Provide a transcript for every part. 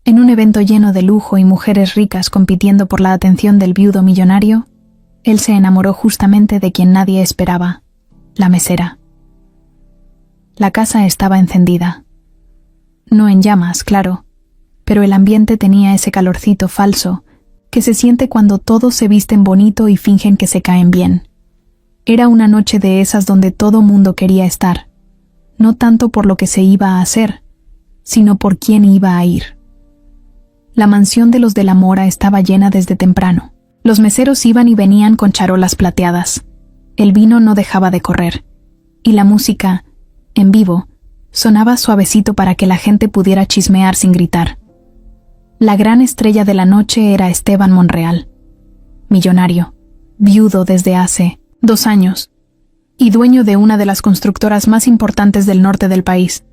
En un evento lleno de lujo y mujeres ricas compitiendo por la atención del viudo millonario, él se enamoró justamente de quien nadie esperaba, la mesera. La casa estaba encendida. No en llamas, claro, pero el ambiente tenía ese calorcito falso que se siente cuando todos se visten bonito y fingen que se caen bien. Era una noche de esas donde todo mundo quería estar, no tanto por lo que se iba a hacer, sino por quién iba a ir. La mansión de los de la Mora estaba llena desde temprano. Los meseros iban y venían con charolas plateadas. El vino no dejaba de correr. Y la música, en vivo, sonaba suavecito para que la gente pudiera chismear sin gritar. La gran estrella de la noche era Esteban Monreal, millonario, viudo desde hace 2 años, y dueño de una de las constructoras más importantes del norte del país.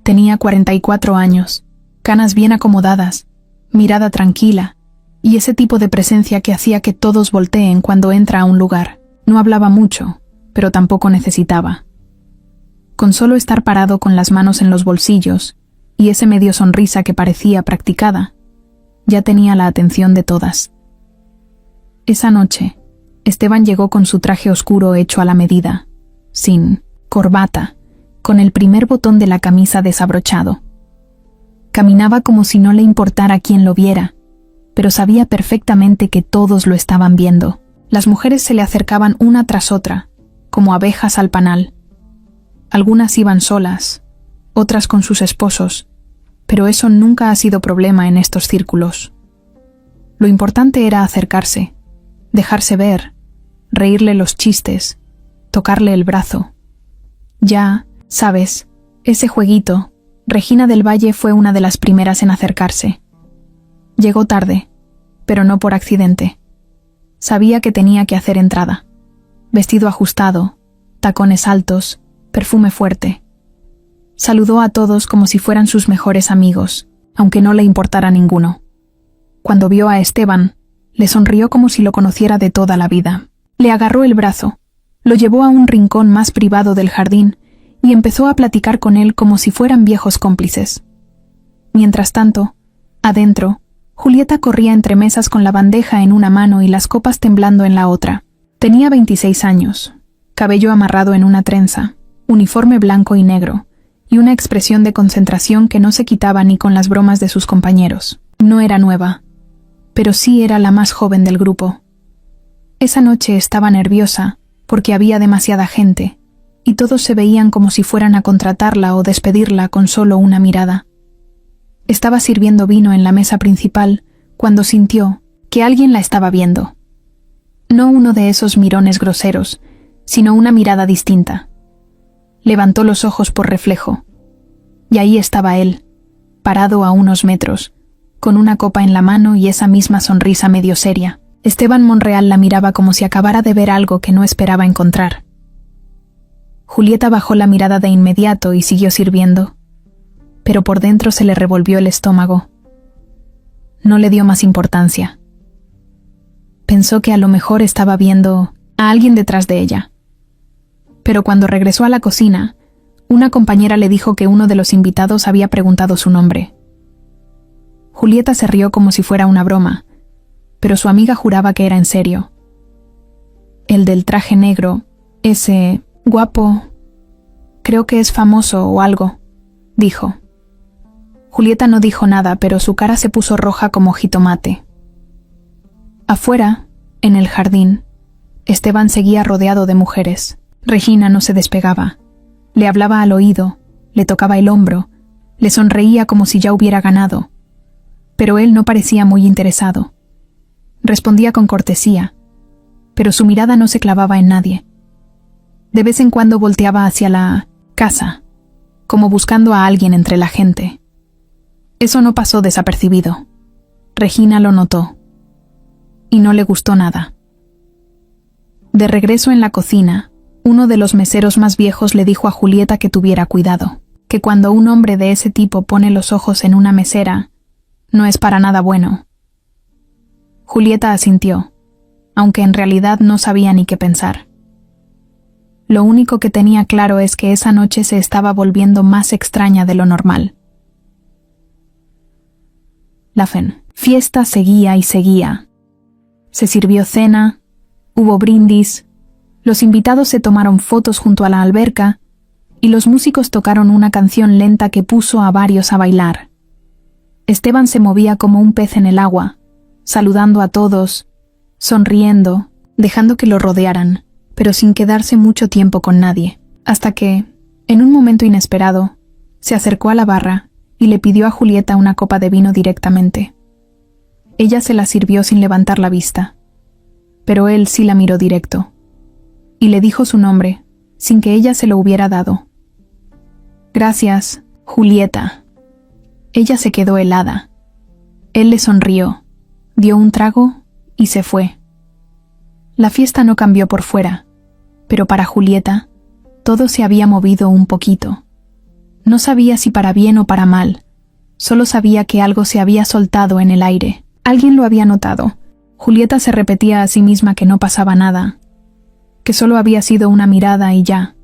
Tenía 44 años, canas bien acomodadas, mirada tranquila, y ese tipo de presencia que hacía que todos volteen cuando entra a un lugar. No hablaba mucho, pero tampoco necesitaba. Con solo estar parado con las manos en los bolsillos, y ese medio sonrisa que parecía practicada, ya tenía la atención de todas. Esa noche, Esteban llegó con su traje oscuro hecho a la medida, sin corbata, con el primer botón de la camisa desabrochado. Caminaba como si no le importara quién lo viera, pero sabía perfectamente que todos lo estaban viendo. Las mujeres se le acercaban una tras otra, como abejas al panal. Algunas iban solas, otras con sus esposos, pero eso nunca ha sido problema en estos círculos. Lo importante era acercarse, dejarse ver, reírle los chistes, tocarle el brazo. Ya, sabes, ese jueguito, Regina del Valle fue una de las primeras en acercarse. Llegó tarde, pero no por accidente. Sabía que tenía que hacer entrada. Vestido ajustado, tacones altos, perfume fuerte. Saludó a todos como si fueran sus mejores amigos, aunque no le importara ninguno. Cuando vio a Esteban, le sonrió como si lo conociera de toda la vida. Le agarró el brazo, lo llevó a un rincón más privado del jardín y empezó a platicar con él como si fueran viejos cómplices. Mientras tanto, adentro, Julieta corría entre mesas con la bandeja en una mano y las copas temblando en la otra. Tenía 26 años, cabello amarrado en una trenza, uniforme blanco y negro, y una expresión de concentración que no se quitaba ni con las bromas de sus compañeros. No era nueva, pero sí era la más joven del grupo. Esa noche estaba nerviosa porque había demasiada gente, y todos se veían como si fueran a contratarla o despedirla con solo una mirada. Estaba sirviendo vino en la mesa principal cuando sintió que alguien la estaba viendo. No uno de esos mirones groseros, sino una mirada distinta. Levantó los ojos por reflejo, y ahí estaba él, parado a unos metros, con una copa en la mano y esa misma sonrisa medio seria. Esteban Monreal la miraba como si acabara de ver algo que no esperaba encontrar. Julieta bajó la mirada de inmediato y siguió sirviendo, pero por dentro se le revolvió el estómago. No le dio más importancia. Pensó que a lo mejor estaba viendo a alguien detrás de ella. Pero cuando regresó a la cocina, una compañera le dijo que uno de los invitados había preguntado su nombre. Julieta se rió como si fuera una broma, pero su amiga juraba que era en serio. El del traje negro, ese guapo, creo que es famoso o algo, dijo. Julieta no dijo nada, pero su cara se puso roja como jitomate. Afuera, en el jardín, Esteban seguía rodeado de mujeres. Regina no se despegaba. Le hablaba al oído, le tocaba el hombro, le sonreía como si ya hubiera ganado. Pero él no parecía muy interesado. Respondía con cortesía, pero su mirada no se clavaba en nadie. De vez en cuando volteaba hacia la casa, como buscando a alguien entre la gente. Eso no pasó desapercibido. Regina lo notó. Y no le gustó nada. De regreso en la cocina, uno de los meseros más viejos le dijo a Julieta que tuviera cuidado, que cuando un hombre de ese tipo pone los ojos en una mesera, no es para nada bueno. Julieta asintió, aunque en realidad no sabía ni qué pensar. Lo único que tenía claro es que esa noche se estaba volviendo más extraña de lo normal. fiesta seguía y seguía. Se sirvió cena, hubo brindis, los invitados se tomaron fotos junto a la alberca y los músicos tocaron una canción lenta que puso a varios a bailar. Esteban se movía como un pez en el agua, saludando a todos, sonriendo, dejando que lo rodearan, pero sin quedarse mucho tiempo con nadie, hasta que, en un momento inesperado, se acercó a la barra y le pidió a Julieta una copa de vino directamente. Ella se la sirvió sin levantar la vista, pero él sí la miró directo, y le dijo su nombre, sin que ella se lo hubiera dado. «Gracias, Julieta». Ella se quedó helada. Él le sonrió, dio un trago y se fue. La fiesta no cambió por fuera, pero para Julieta, todo se había movido un poquito. No sabía si para bien o para mal, solo sabía que algo se había soltado en el aire. Alguien lo había notado. Julieta se repetía a sí misma que no pasaba nada, que solo había sido una mirada y ya.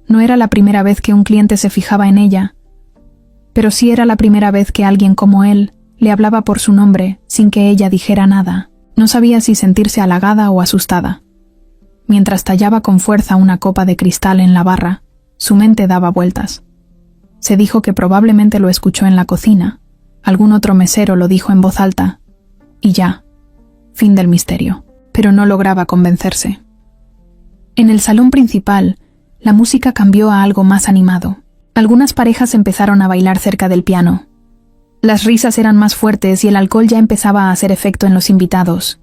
No era la primera vez que un cliente se fijaba en ella, pero sí era la primera vez que alguien como él le hablaba por su nombre sin que ella dijera nada. No sabía si sentirse halagada o asustada. Mientras tallaba con fuerza una copa de cristal en la barra, su mente daba vueltas. Se dijo que probablemente lo escuchó en la cocina, algún otro mesero lo dijo en voz alta, y ya, fin del misterio. Pero no lograba convencerse. En el salón principal, la música cambió a algo más animado. Algunas parejas empezaron a bailar cerca del piano. Las risas eran más fuertes y el alcohol ya empezaba a hacer efecto en los invitados.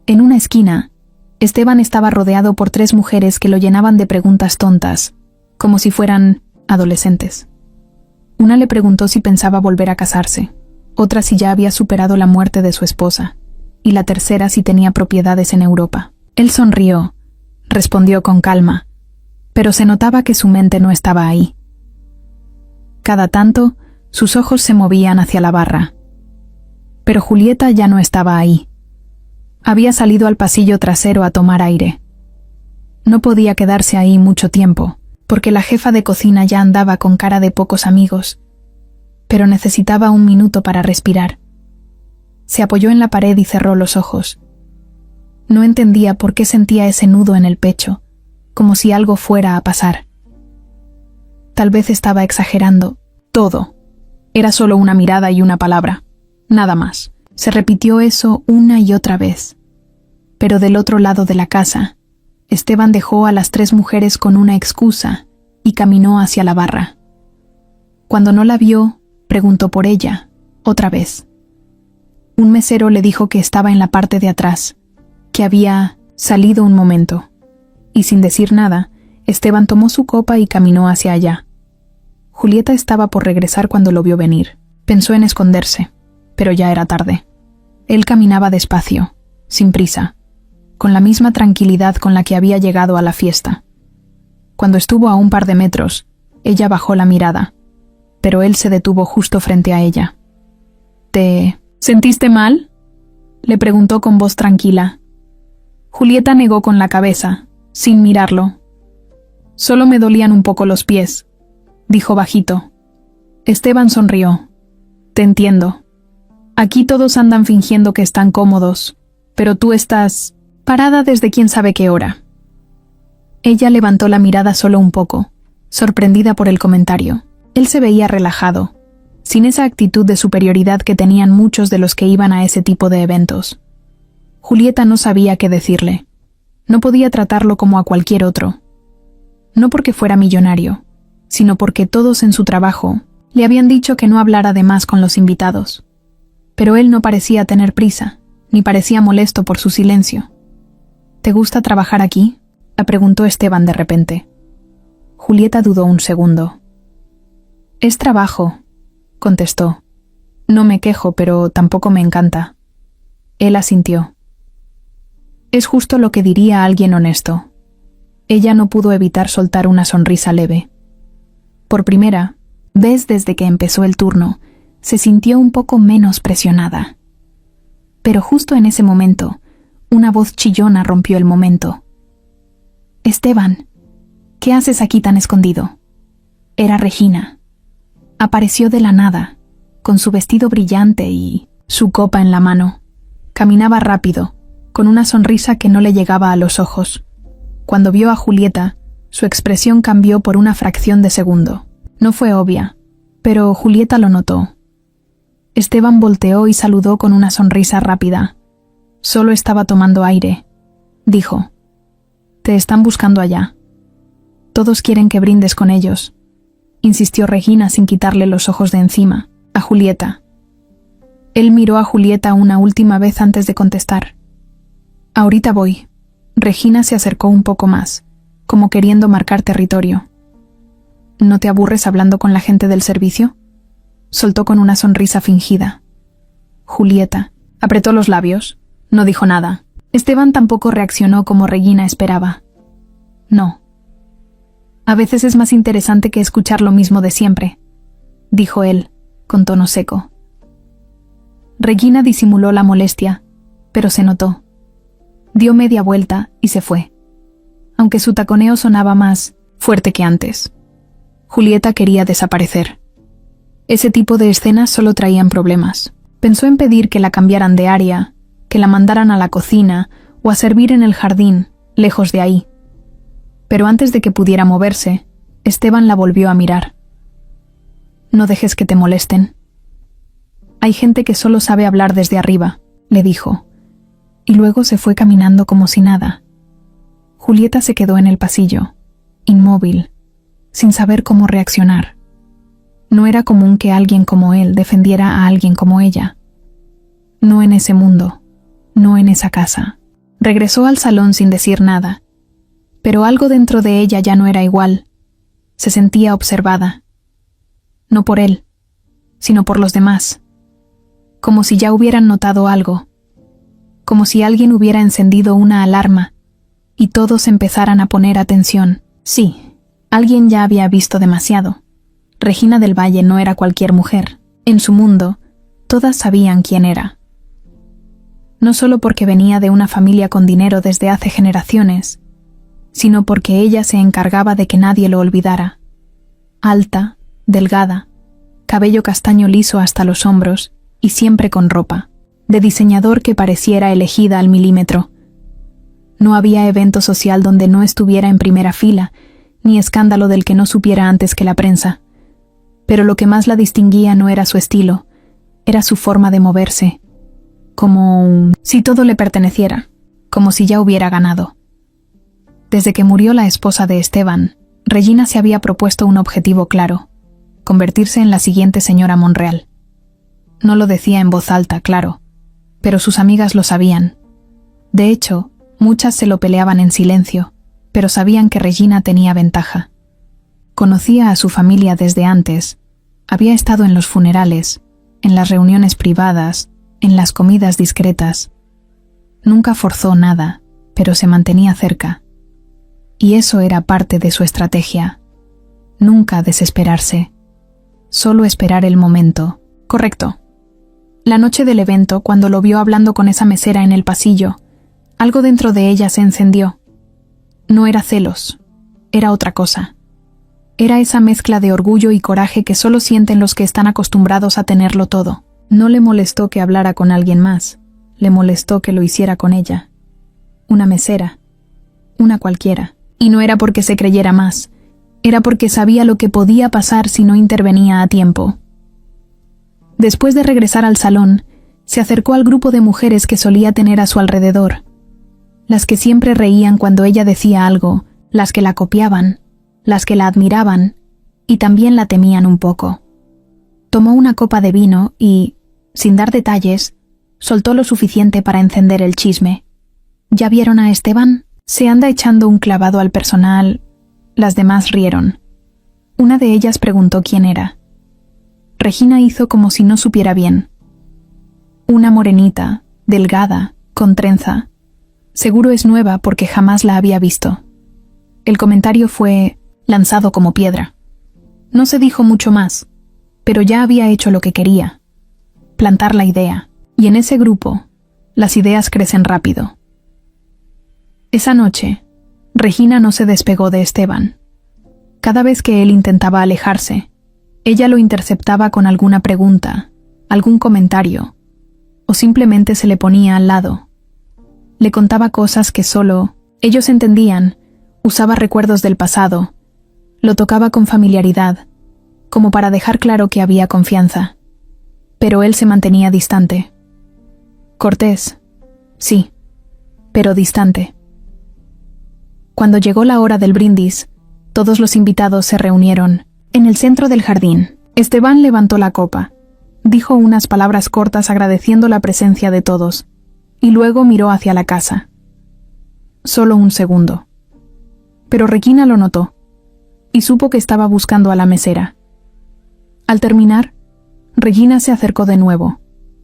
En una esquina, Esteban estaba rodeado por 3 mujeres que lo llenaban de preguntas tontas, como si fueran adolescentes. Una le preguntó si pensaba volver a casarse, otra si ya había superado la muerte de su esposa, y la tercera si tenía propiedades en Europa. Él sonrió, respondió con calma, pero se notaba que su mente no estaba ahí. Cada tanto, sus ojos se movían hacia la barra. Pero Julieta ya no estaba ahí. Había salido al pasillo trasero a tomar aire. No podía quedarse ahí mucho tiempo, porque la jefa de cocina ya andaba con cara de pocos amigos, pero necesitaba un minuto para respirar. Se apoyó en la pared y cerró los ojos. No entendía por qué sentía ese nudo en el pecho, como si algo fuera a pasar. Tal vez estaba exagerando. Todo. Era solo una mirada y una palabra. Nada más. Se repitió eso una y otra vez. Pero del otro lado de la casa, Esteban dejó a las 3 mujeres con una excusa y caminó hacia la barra. Cuando no la vio, preguntó por ella, otra vez. Un mesero le dijo que estaba en la parte de atrás, que había salido un momento, y sin decir nada, Esteban tomó su copa y caminó hacia allá. Julieta estaba por regresar cuando lo vio venir. Pensó en esconderse, pero ya era tarde. Él caminaba despacio, sin prisa, con la misma tranquilidad con la que había llegado a la fiesta. Cuando estuvo a un par de metros, ella bajó la mirada, pero él se detuvo justo frente a ella. «¿Te sentiste mal?», le preguntó con voz tranquila. Julieta negó con la cabeza, sin mirarlo. «Solo me dolían un poco los pies», dijo bajito. Esteban sonrió. «Te entiendo. Aquí todos andan fingiendo que están cómodos, pero tú estás parada desde quién sabe qué hora». Ella levantó la mirada solo un poco, sorprendida por el comentario. Él se veía relajado, sin esa actitud de superioridad que tenían muchos de los que iban a ese tipo de eventos. Julieta no sabía qué decirle. No podía tratarlo como a cualquier otro. No porque fuera millonario, sino porque todos en su trabajo le habían dicho que no hablara de más con los invitados. Pero él no parecía tener prisa, ni parecía molesto por su silencio. «¿Te gusta trabajar aquí?», la preguntó Esteban de repente. Julieta dudó un segundo. «Es trabajo», contestó. «No me quejo, pero tampoco me encanta». Él asintió. Es justo lo que diría alguien honesto. Ella no pudo evitar soltar una sonrisa leve. Por primera vez desde que empezó el turno, se sintió un poco menos presionada. Pero justo en ese momento, una voz chillona rompió el momento. «Esteban, ¿qué haces aquí tan escondido?». Era Regina. Apareció de la nada, con su vestido brillante y su copa en la mano. Caminaba rápido, con una sonrisa que no le llegaba a los ojos. Cuando vio a Julieta, su expresión cambió por una fracción de segundo. No fue obvia, pero Julieta lo notó. Esteban volteó y saludó con una sonrisa rápida. Solo estaba tomando aire. Dijo: «Te están buscando allá. Todos quieren que brindes con ellos», insistió Regina sin quitarle los ojos de encima, a Julieta. Él miró a Julieta una última vez antes de contestar. «Ahorita voy». Regina se acercó un poco más, como queriendo marcar territorio. «¿No te aburres hablando con la gente del servicio?», soltó con una sonrisa fingida. Julieta apretó los labios. No dijo nada. Esteban tampoco reaccionó como Regina esperaba. «No. A veces es más interesante que escuchar lo mismo de siempre», dijo él, con tono seco. Regina disimuló la molestia, pero se notó. Dio media vuelta y se fue, aunque su taconeo sonaba más fuerte que antes. Julieta quería desaparecer. Ese tipo de escenas solo traían problemas. Pensó en pedir que la cambiaran de área, que la mandaran a la cocina o a servir en el jardín, lejos de ahí. Pero antes de que pudiera moverse, Esteban la volvió a mirar. «No dejes que te molesten. Hay gente que solo sabe hablar desde arriba», le dijo, y luego se fue caminando como si nada. Julieta se quedó en el pasillo, inmóvil, sin saber cómo reaccionar. No era común que alguien como él defendiera a alguien como ella. No en ese mundo, no en esa casa. Regresó al salón sin decir nada, pero algo dentro de ella ya no era igual. Se sentía observada. No por él, sino por los demás. Como si ya hubieran notado algo. Como si alguien hubiera encendido una alarma y todos empezaran a poner atención. Sí, alguien ya había visto demasiado. Regina del Valle no era cualquier mujer. En su mundo, todas sabían quién era. No solo porque venía de una familia con dinero desde hace generaciones, sino porque ella se encargaba de que nadie lo olvidara. Alta, delgada, cabello castaño liso hasta los hombros y siempre con ropa, de diseñador que pareciera elegida al milímetro. No había evento social donde no estuviera en primera fila, ni escándalo del que no supiera antes que la prensa. Pero lo que más la distinguía no era su estilo, era su forma de moverse, como si todo le perteneciera, como si ya hubiera ganado. Desde que murió la esposa de Esteban, Regina se había propuesto un objetivo claro: convertirse en la siguiente señora Monreal. No lo decía en voz alta, claro, pero sus amigas lo sabían. De hecho, muchas se lo peleaban en silencio, pero sabían que Regina tenía ventaja. Conocía a su familia desde antes, había estado en los funerales, en las reuniones privadas, en las comidas discretas. Nunca forzó nada, pero se mantenía cerca. Y eso era parte de su estrategia. Nunca desesperarse. Solo esperar el momento. Correcto. La noche del evento, cuando lo vio hablando con esa mesera en el pasillo, algo dentro de ella se encendió. No era celos, era otra cosa. Era esa mezcla de orgullo y coraje que solo sienten los que están acostumbrados a tenerlo todo. No le molestó que hablara con alguien más, le molestó que lo hiciera con ella. Una mesera, una cualquiera. Y no era porque se creyera más, era porque sabía lo que podía pasar si no intervenía a tiempo. Después de regresar al salón, se acercó al grupo de mujeres que solía tener a su alrededor. Las que siempre reían cuando ella decía algo, las que la copiaban, las que la admiraban y también la temían un poco. Tomó una copa de vino y, sin dar detalles, soltó lo suficiente para encender el chisme. ¿Ya vieron a Esteban? Se anda echando un clavado al personal. Las demás rieron. Una de ellas preguntó quién era. Regina hizo como si no supiera bien. Una morenita, delgada, con trenza. Seguro es nueva porque jamás la había visto. El comentario fue lanzado como piedra. No se dijo mucho más, pero ya había hecho lo que quería: plantar la idea. Y en ese grupo, las ideas crecen rápido. Esa noche, Regina no se despegó de Esteban. Cada vez que él intentaba alejarse, ella lo interceptaba con alguna pregunta, algún comentario, o simplemente se le ponía al lado. Le contaba cosas que solo ellos entendían, usaba recuerdos del pasado, lo tocaba con familiaridad, como para dejar claro que había confianza. Pero él se mantenía distante. Cortés, sí, pero distante. Cuando llegó la hora del brindis, todos los invitados se reunieron en el centro del jardín. Esteban levantó la copa, dijo unas palabras cortas agradeciendo la presencia de todos, y luego miró hacia la casa. Solo un segundo. Pero Regina lo notó, y supo que estaba buscando a la mesera. Al terminar, Regina se acercó de nuevo,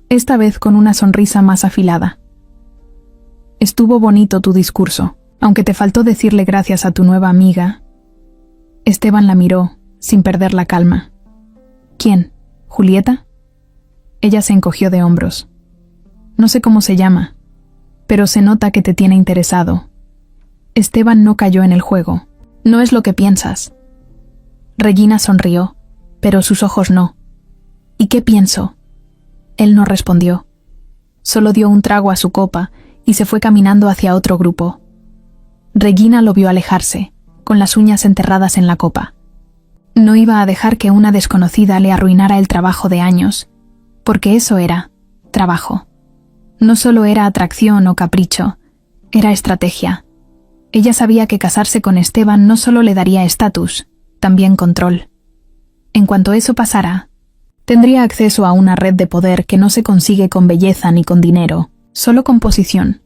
esta vez con una sonrisa más afilada. Estuvo bonito tu discurso, aunque te faltó decirle gracias a tu nueva amiga. Esteban la miró, sin perder la calma. ¿Quién? ¿Julieta? Ella se encogió de hombros. No sé cómo se llama, pero se nota que te tiene interesado. Esteban no cayó en el juego. No es lo que piensas. Regina sonrió, pero sus ojos no. ¿Y qué pienso? Él no respondió. Solo dio un trago a su copa y se fue caminando hacia otro grupo. Regina lo vio alejarse, con las uñas enterradas en la copa. No iba a dejar que una desconocida le arruinara el trabajo de años, porque eso era trabajo. No solo era atracción o capricho, era estrategia. Ella sabía que casarse con Esteban no solo le daría estatus, también control. En cuanto eso pasara, tendría acceso a una red de poder que no se consigue con belleza ni con dinero, solo con posición.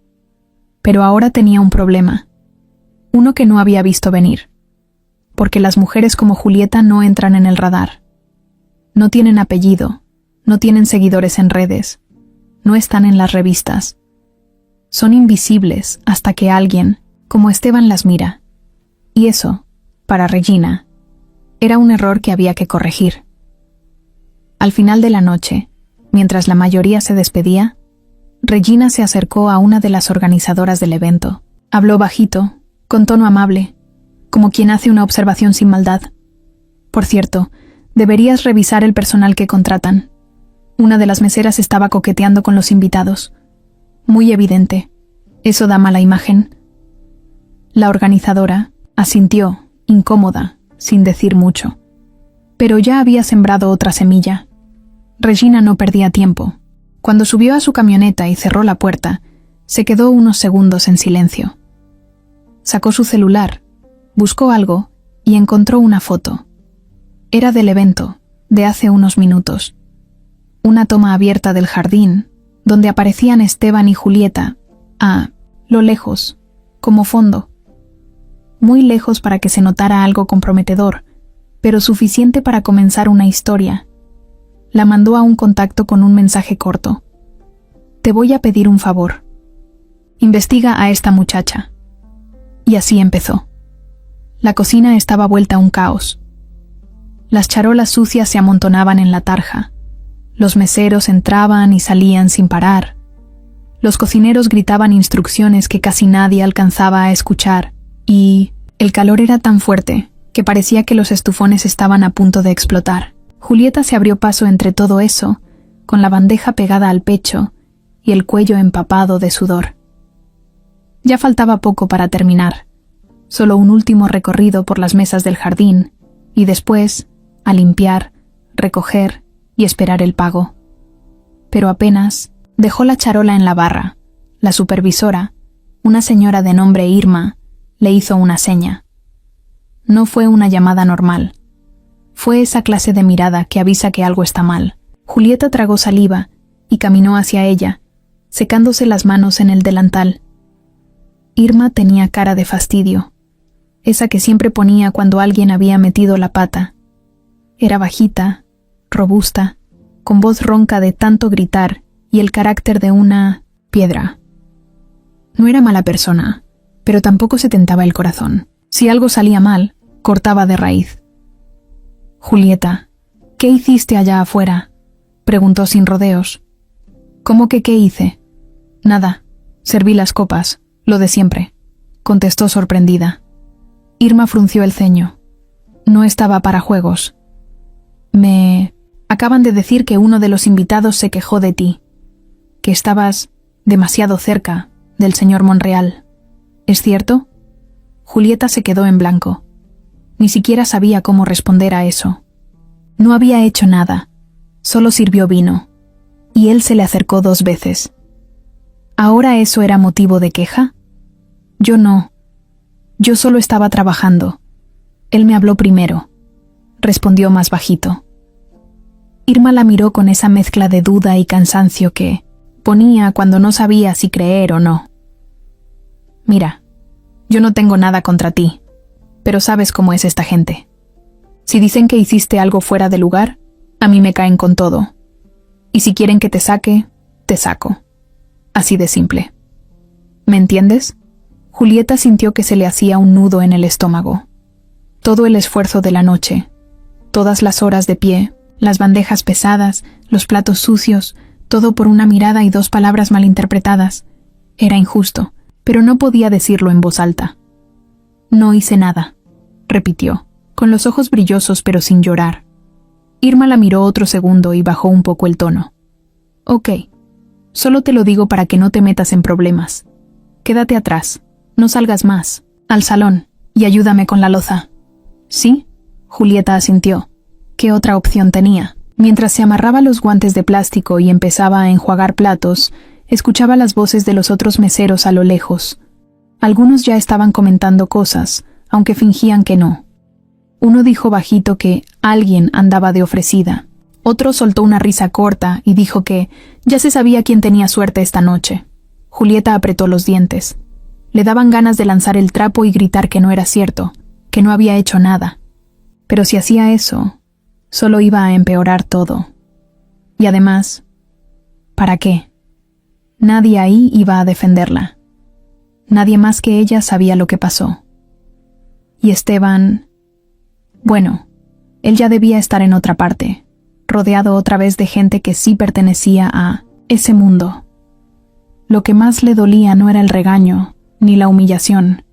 Pero ahora tenía un problema, uno que no había visto venir, porque las mujeres como Julieta no entran en el radar. No tienen apellido, no tienen seguidores en redes, no están en las revistas. Son invisibles hasta que alguien, como Esteban, las mira. Y eso, para Regina, era un error que había que corregir. Al final de la noche, mientras la mayoría se despedía, Regina se acercó a una de las organizadoras del evento. Habló bajito, con tono amable, como quien hace una observación sin maldad. Por cierto, deberías revisar el personal que contratan. Una de las meseras estaba coqueteando con los invitados. Muy evidente. Eso da mala imagen. La organizadora asintió, incómoda, sin decir mucho. Pero ya había sembrado otra semilla. Regina no perdía tiempo. Cuando subió a su camioneta y cerró la puerta, se quedó unos segundos en silencio. Sacó su celular, buscó algo y encontró una foto. Era del evento, de hace unos minutos. Una toma abierta del jardín, donde aparecían Esteban y Julieta, a lo lejos, como fondo. Muy lejos para que se notara algo comprometedor, pero suficiente para comenzar una historia. La mandó a un contacto con un mensaje corto. Te voy a pedir un favor. Investiga a esta muchacha. Y así empezó. La cocina estaba vuelta a un caos. Las charolas sucias se amontonaban en la tarja. Los meseros entraban y salían sin parar. Los cocineros gritaban instrucciones que casi nadie alcanzaba a escuchar, y el calor era tan fuerte que parecía que los estufones estaban a punto de explotar. Julieta se abrió paso entre todo eso, con la bandeja pegada al pecho y el cuello empapado de sudor. Ya faltaba poco para terminar, solo un último recorrido por las mesas del jardín, y después, a limpiar, recoger y esperar el pago. Pero apenas dejó la charola en la barra, la supervisora, una señora de nombre Irma, le hizo una seña. No fue una llamada normal. Fue esa clase de mirada que avisa que algo está mal. Julieta tragó saliva y caminó hacia ella, secándose las manos en el delantal. Irma tenía cara de fastidio, esa que siempre ponía cuando alguien había metido la pata. Era bajita, robusta, con voz ronca de tanto gritar y el carácter de una piedra. No era mala persona, pero tampoco se tentaba el corazón. Si algo salía mal, cortaba de raíz. Julieta, ¿qué hiciste allá afuera?, preguntó sin rodeos. ¿Cómo que qué hice? Nada, serví las copas, lo de siempre, contestó sorprendida. Irma frunció el ceño. No estaba para juegos. Acaban de decir que uno de los invitados se quejó de ti, que estabas demasiado cerca del señor Monreal. ¿Es cierto? Julieta se quedó en blanco. Ni siquiera sabía cómo responder a eso. No había hecho nada, solo sirvió vino, y él se le acercó 2 veces. ¿Ahora eso era motivo de queja? Yo no. Yo solo estaba trabajando. Él me habló primero, respondió más bajito. Irma la miró con esa mezcla de duda y cansancio que ponía cuando no sabía si creer o no. Mira, yo no tengo nada contra ti, pero sabes cómo es esta gente. Si dicen que hiciste algo fuera de lugar, a mí me caen con todo. Y si quieren que te saque, te saco. Así de simple. ¿Me entiendes? Julieta sintió que se le hacía un nudo en el estómago. Todo el esfuerzo de la noche, todas las horas de pie, las bandejas pesadas, los platos sucios, todo por una mirada y 2 palabras malinterpretadas. Era injusto, pero no podía decirlo en voz alta. No hice nada, repitió, con los ojos brillosos pero sin llorar. Irma la miró otro segundo y bajó un poco el tono. Ok, solo te lo digo para que no te metas en problemas. Quédate atrás, no salgas más, al salón, y ayúdame con la loza. ¿Sí? Julieta asintió. ¿Qué otra opción tenía? Mientras se amarraba los guantes de plástico y empezaba a enjuagar platos, escuchaba las voces de los otros meseros a lo lejos. Algunos ya estaban comentando cosas, aunque fingían que no. Uno dijo bajito que alguien andaba de ofrecida. Otro soltó una risa corta y dijo que ya se sabía quién tenía suerte esta noche. Julieta apretó los dientes. Le daban ganas de lanzar el trapo y gritar que no era cierto, que no había hecho nada. Pero si hacía eso, solo iba a empeorar todo. Y además, ¿para qué? Nadie ahí iba a defenderla. Nadie más que ella sabía lo que pasó. Y Esteban... Bueno, él ya debía estar en otra parte, rodeado otra vez de gente que sí pertenecía a ese mundo. Lo que más le dolía no era el regaño, ni la humillación.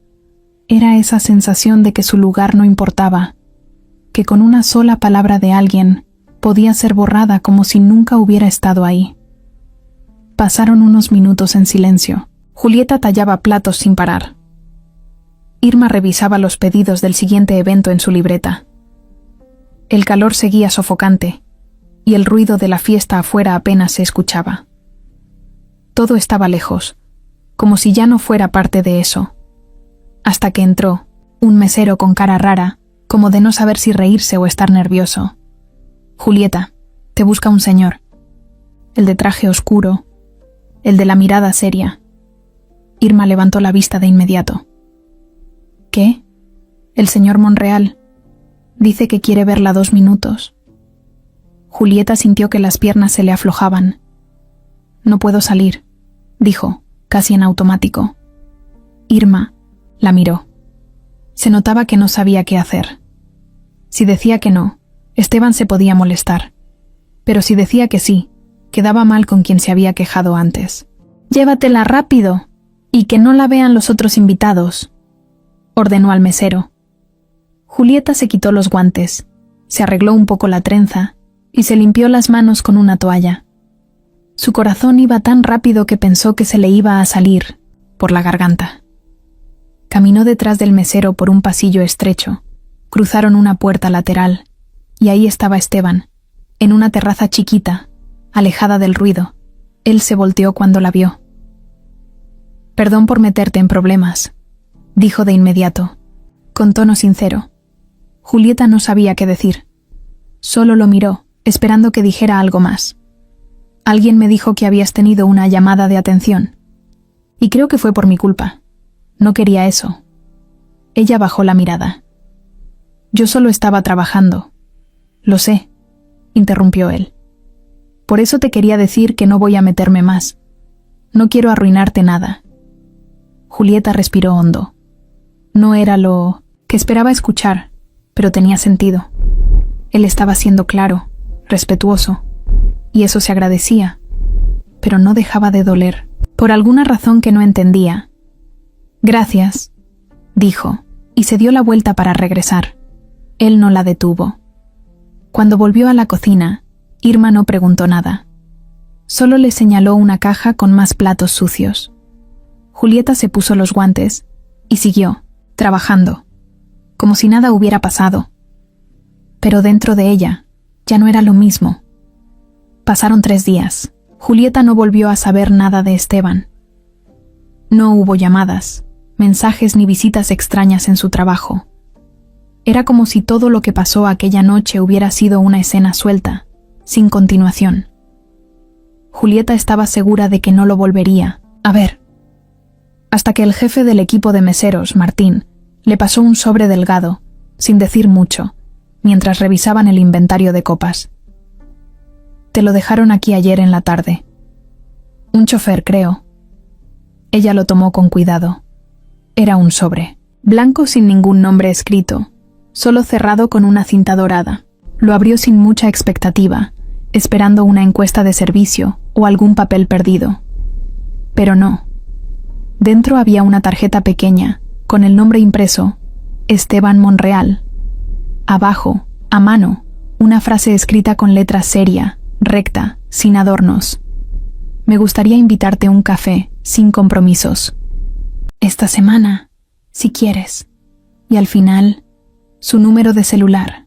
Era esa sensación de que su lugar no importaba, que con una sola palabra de alguien podía ser borrada como si nunca hubiera estado ahí. Pasaron unos minutos en silencio. Julieta tallaba platos sin parar. Irma revisaba los pedidos del siguiente evento en su libreta. El calor seguía sofocante, y el ruido de la fiesta afuera apenas se escuchaba. Todo estaba lejos, como si ya no fuera parte de eso. Hasta que entró, un mesero con cara rara, como de no saber si reírse o estar nervioso. Julieta, te busca un señor. El de traje oscuro, el de la mirada seria. Irma levantó la vista de inmediato. ¿Qué? El señor Monreal. Dice que quiere verla 2 minutos. Julieta sintió que las piernas se le aflojaban. No puedo salir, dijo, casi en automático. Irma la miró. Se notaba que no sabía qué hacer. Si decía que no, Esteban se podía molestar. Pero si decía que sí, quedaba mal con quien se había quejado antes. «Llévatela rápido, y que no la vean los otros invitados», ordenó al mesero. Julieta se quitó los guantes, se arregló un poco la trenza y se limpió las manos con una toalla. Su corazón iba tan rápido que pensó que se le iba a salir por la garganta. Caminó detrás del mesero por un pasillo estrecho, cruzaron una puerta lateral y ahí estaba Esteban, en una terraza chiquita, alejada del ruido. Él se volteó cuando la vio. «Perdón por meterte en problemas», dijo de inmediato, con tono sincero. Julieta no sabía qué decir. Solo lo miró, esperando que dijera algo más. «Alguien me dijo que habías tenido una llamada de atención. Y creo que fue por mi culpa. No quería eso». Ella bajó la mirada. «Yo solo estaba trabajando». «Lo sé», interrumpió él. «Por eso te quería decir que no voy a meterme más. No quiero arruinarte nada». Julieta respiró hondo. No era lo que esperaba escuchar, pero tenía sentido. Él estaba siendo claro, respetuoso, y eso se agradecía, pero no dejaba de doler, por alguna razón que no entendía. «Gracias», dijo, y se dio la vuelta para regresar. Él no la detuvo. Cuando volvió a la cocina, Irma no preguntó nada. Solo le señaló una caja con más platos sucios. Julieta se puso los guantes y siguió, trabajando, como si nada hubiera pasado. Pero dentro de ella ya no era lo mismo. Pasaron 3 días. Julieta no volvió a saber nada de Esteban. No hubo llamadas, mensajes ni visitas extrañas en su trabajo. Era como si todo lo que pasó aquella noche hubiera sido una escena suelta, sin continuación. Julieta estaba segura de que no lo volvería a ver. Hasta que el jefe del equipo de meseros, Martín, le pasó un sobre delgado, sin decir mucho, mientras revisaban el inventario de copas. «Te lo dejaron aquí ayer en la tarde. Un chofer, creo». Ella lo tomó con cuidado. Era un sobre, blanco sin ningún nombre escrito, solo cerrado con una cinta dorada. Lo abrió sin mucha expectativa, esperando una encuesta de servicio o algún papel perdido. Pero no. Dentro había una tarjeta pequeña, con el nombre impreso, Esteban Monreal. Abajo, a mano, una frase escrita con letra seria, recta, sin adornos. «Me gustaría invitarte a un café, sin compromisos. Esta semana, si quieres». Y al final, su número de celular.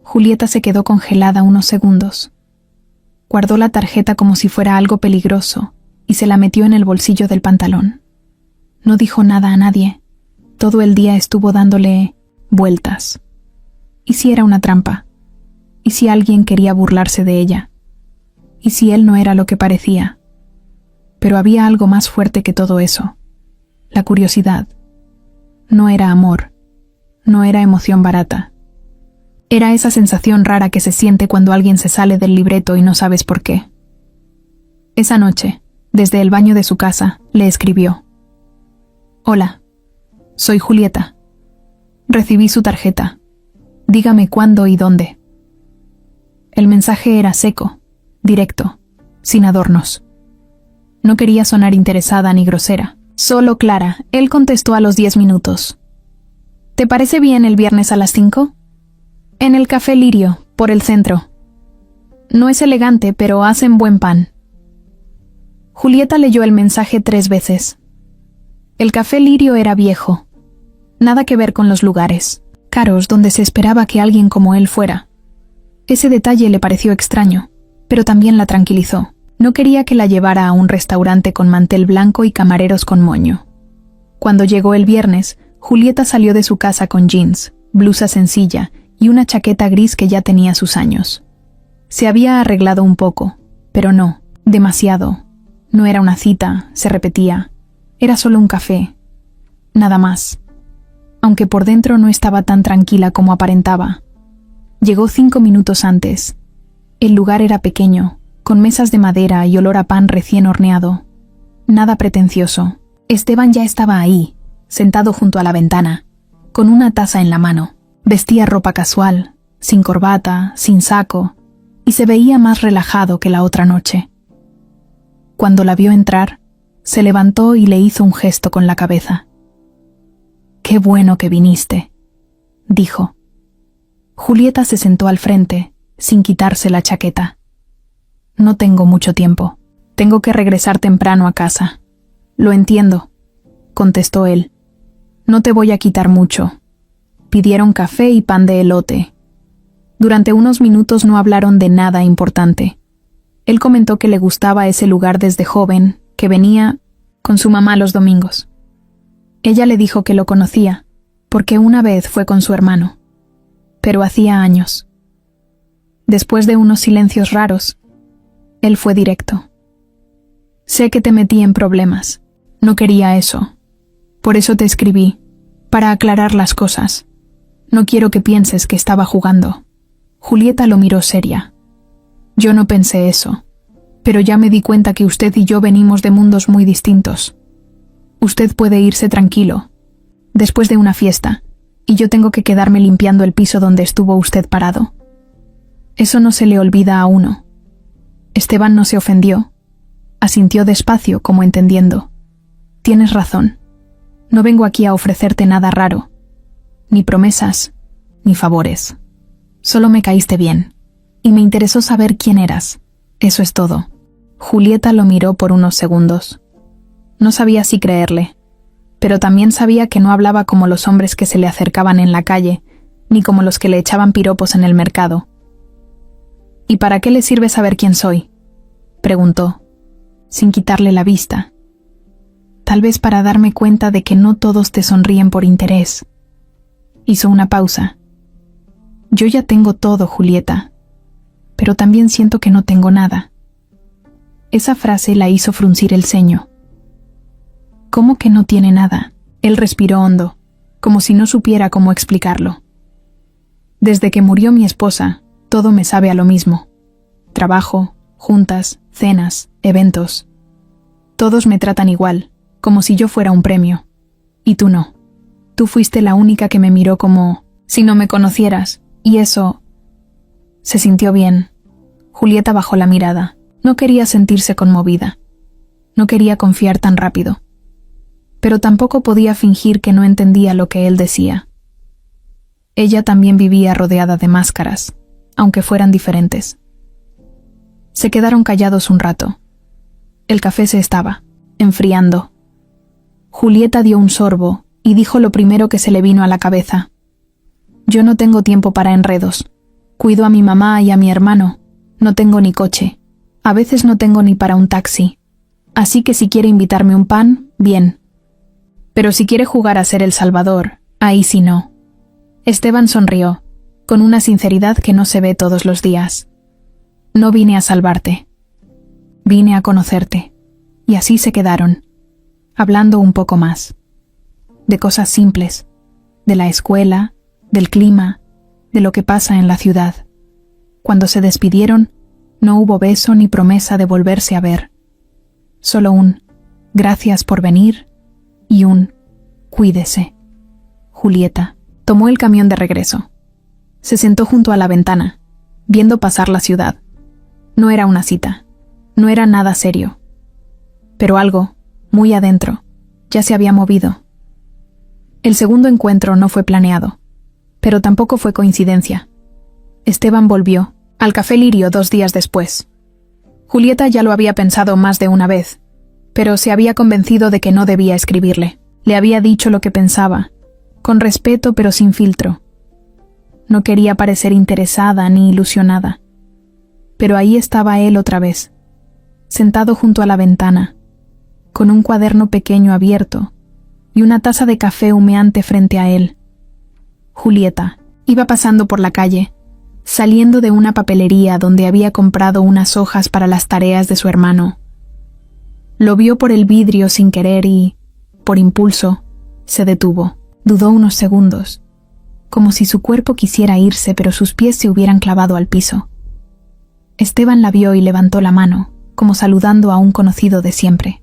Julieta se quedó congelada unos segundos. Guardó la tarjeta como si fuera algo peligroso y se la metió en el bolsillo del pantalón. No dijo nada a nadie. Todo el día estuvo dándole vueltas. ¿Y si era una trampa? ¿Y si alguien quería burlarse de ella? ¿Y si él no era lo que parecía? Pero había algo más fuerte que todo eso. La curiosidad. No era amor. No era emoción barata. Era esa sensación rara que se siente cuando alguien se sale del libreto y no sabes por qué. Esa noche, desde el baño de su casa, le escribió: «Hola, soy Julieta. Recibí su tarjeta. Dígame cuándo y dónde». El mensaje era seco, directo, sin adornos. No quería sonar interesada ni grosera, solo clara. Él contestó a los 10 minutos. «¿Te parece bien el viernes a las 5? En el Café Lirio, por el centro. No es elegante, pero hacen buen pan». Julieta leyó el mensaje 3 veces. El Café Lirio era viejo. Nada que ver con los lugares caros donde se esperaba que alguien como él fuera. Ese detalle le pareció extraño, pero también la tranquilizó. No quería que la llevara a un restaurante con mantel blanco y camareros con moño. Cuando llegó el viernes, Julieta salió de su casa con jeans, blusa sencilla y una chaqueta gris que ya tenía sus años. Se había arreglado un poco, pero no, demasiado. No era una cita, se repetía. Era solo un café. Nada más. Aunque por dentro no estaba tan tranquila como aparentaba. Llegó 5 minutos antes. El lugar era pequeño, con mesas de madera y olor a pan recién horneado. Nada pretencioso. Esteban ya estaba ahí, sentado junto a la ventana, con una taza en la mano. Vestía ropa casual, sin corbata, sin saco, y se veía más relajado que la otra noche. Cuando la vio entrar, se levantó y le hizo un gesto con la cabeza. «Qué bueno que viniste», dijo. Julieta se sentó al frente, sin quitarse la chaqueta. «No tengo mucho tiempo. Tengo que regresar temprano a casa». «Lo entiendo», contestó él. «No te voy a quitar mucho». Pidieron café y pan de elote. Durante unos minutos no hablaron de nada importante. Él comentó que le gustaba ese lugar desde joven, que venía con su mamá los domingos. Ella le dijo que lo conocía, porque una vez fue con su hermano. Pero hacía años. Después de unos silencios raros, él fue directo. «Sé que te metí en problemas. No quería eso. Por eso te escribí, para aclarar las cosas. No quiero que pienses que estaba jugando». Julieta lo miró seria. «Yo no pensé eso, pero ya me di cuenta que usted y yo venimos de mundos muy distintos. Usted puede irse tranquilo, después de una fiesta, y yo tengo que quedarme limpiando el piso donde estuvo usted parado. Eso no se le olvida a uno». Esteban no se ofendió. Asintió despacio, como entendiendo. «Tienes razón. No vengo aquí a ofrecerte nada raro. Ni promesas, ni favores. Solo me caíste bien. y me interesó saber quién eras. Eso es todo. Julieta lo miró por unos segundos. No sabía si creerle, pero también sabía que no hablaba como los hombres que se le acercaban en la calle, ni como los que le echaban piropos en el mercado. ¿Y para qué le sirve saber quién soy?, preguntó, sin quitarle la vista. Tal vez para darme cuenta de que no todos te sonríen por interés. Hizo una pausa. Yo ya tengo todo, Julieta, pero también siento que no tengo nada. Esa frase la hizo fruncir el ceño. ¿Cómo que no tiene nada? Él respiró hondo, como si no supiera cómo explicarlo. Desde que murió mi esposa, todo me sabe a lo mismo. Trabajo, juntas, cenas, eventos. Todos me tratan igual, como si yo fuera un premio. Y tú no. Tú fuiste la única que me miró como si no me conocieras, y eso... Se sintió bien. Julieta bajó la mirada. No quería sentirse conmovida. No quería confiar tan rápido. Pero tampoco podía fingir que no entendía lo que él decía. Ella también vivía rodeada de máscaras, aunque fueran diferentes. Se quedaron callados un rato. El café se estaba enfriando. Julieta dio un sorbo y dijo lo primero que se le vino a la cabeza. Yo no tengo tiempo para enredos. Cuido a mi mamá y a mi hermano. No tengo ni coche. A veces no tengo ni para un taxi. Así que si quiere invitarme un pan, bien. Pero si quiere jugar a ser el salvador, ahí sí no. Esteban sonrió, con una sinceridad que no se ve todos los días. No vine a salvarte. Vine a conocerte. Y así se quedaron, hablando un poco más. De cosas simples, de la escuela, del clima, de lo que pasa en la ciudad. Cuando se despidieron, no hubo beso ni promesa de volverse a ver. Solo un gracias por venir y un cuídese. Julieta tomó el camión de regreso. Se sentó junto a la ventana, viendo pasar la ciudad. No era una cita, no era nada serio. Pero algo, muy adentro, ya se había movido. El segundo encuentro no fue planeado, pero tampoco fue coincidencia. Esteban volvió al Café Lirio 2 días después. Julieta ya lo había pensado más de una vez, pero se había convencido de que no debía escribirle. Le había dicho lo que pensaba, con respeto pero sin filtro. No quería parecer interesada ni ilusionada. Pero ahí estaba él otra vez, sentado junto a la ventana, con un cuaderno pequeño abierto y una taza de café humeante frente a él. Julieta iba pasando por la calle, saliendo de una papelería donde había comprado unas hojas para las tareas de su hermano. Lo vio por el vidrio sin querer y, por impulso, se detuvo. Dudó unos segundos, como si su cuerpo quisiera irse, pero sus pies se hubieran clavado al piso. Esteban la vio y levantó la mano, como saludando a un conocido de siempre.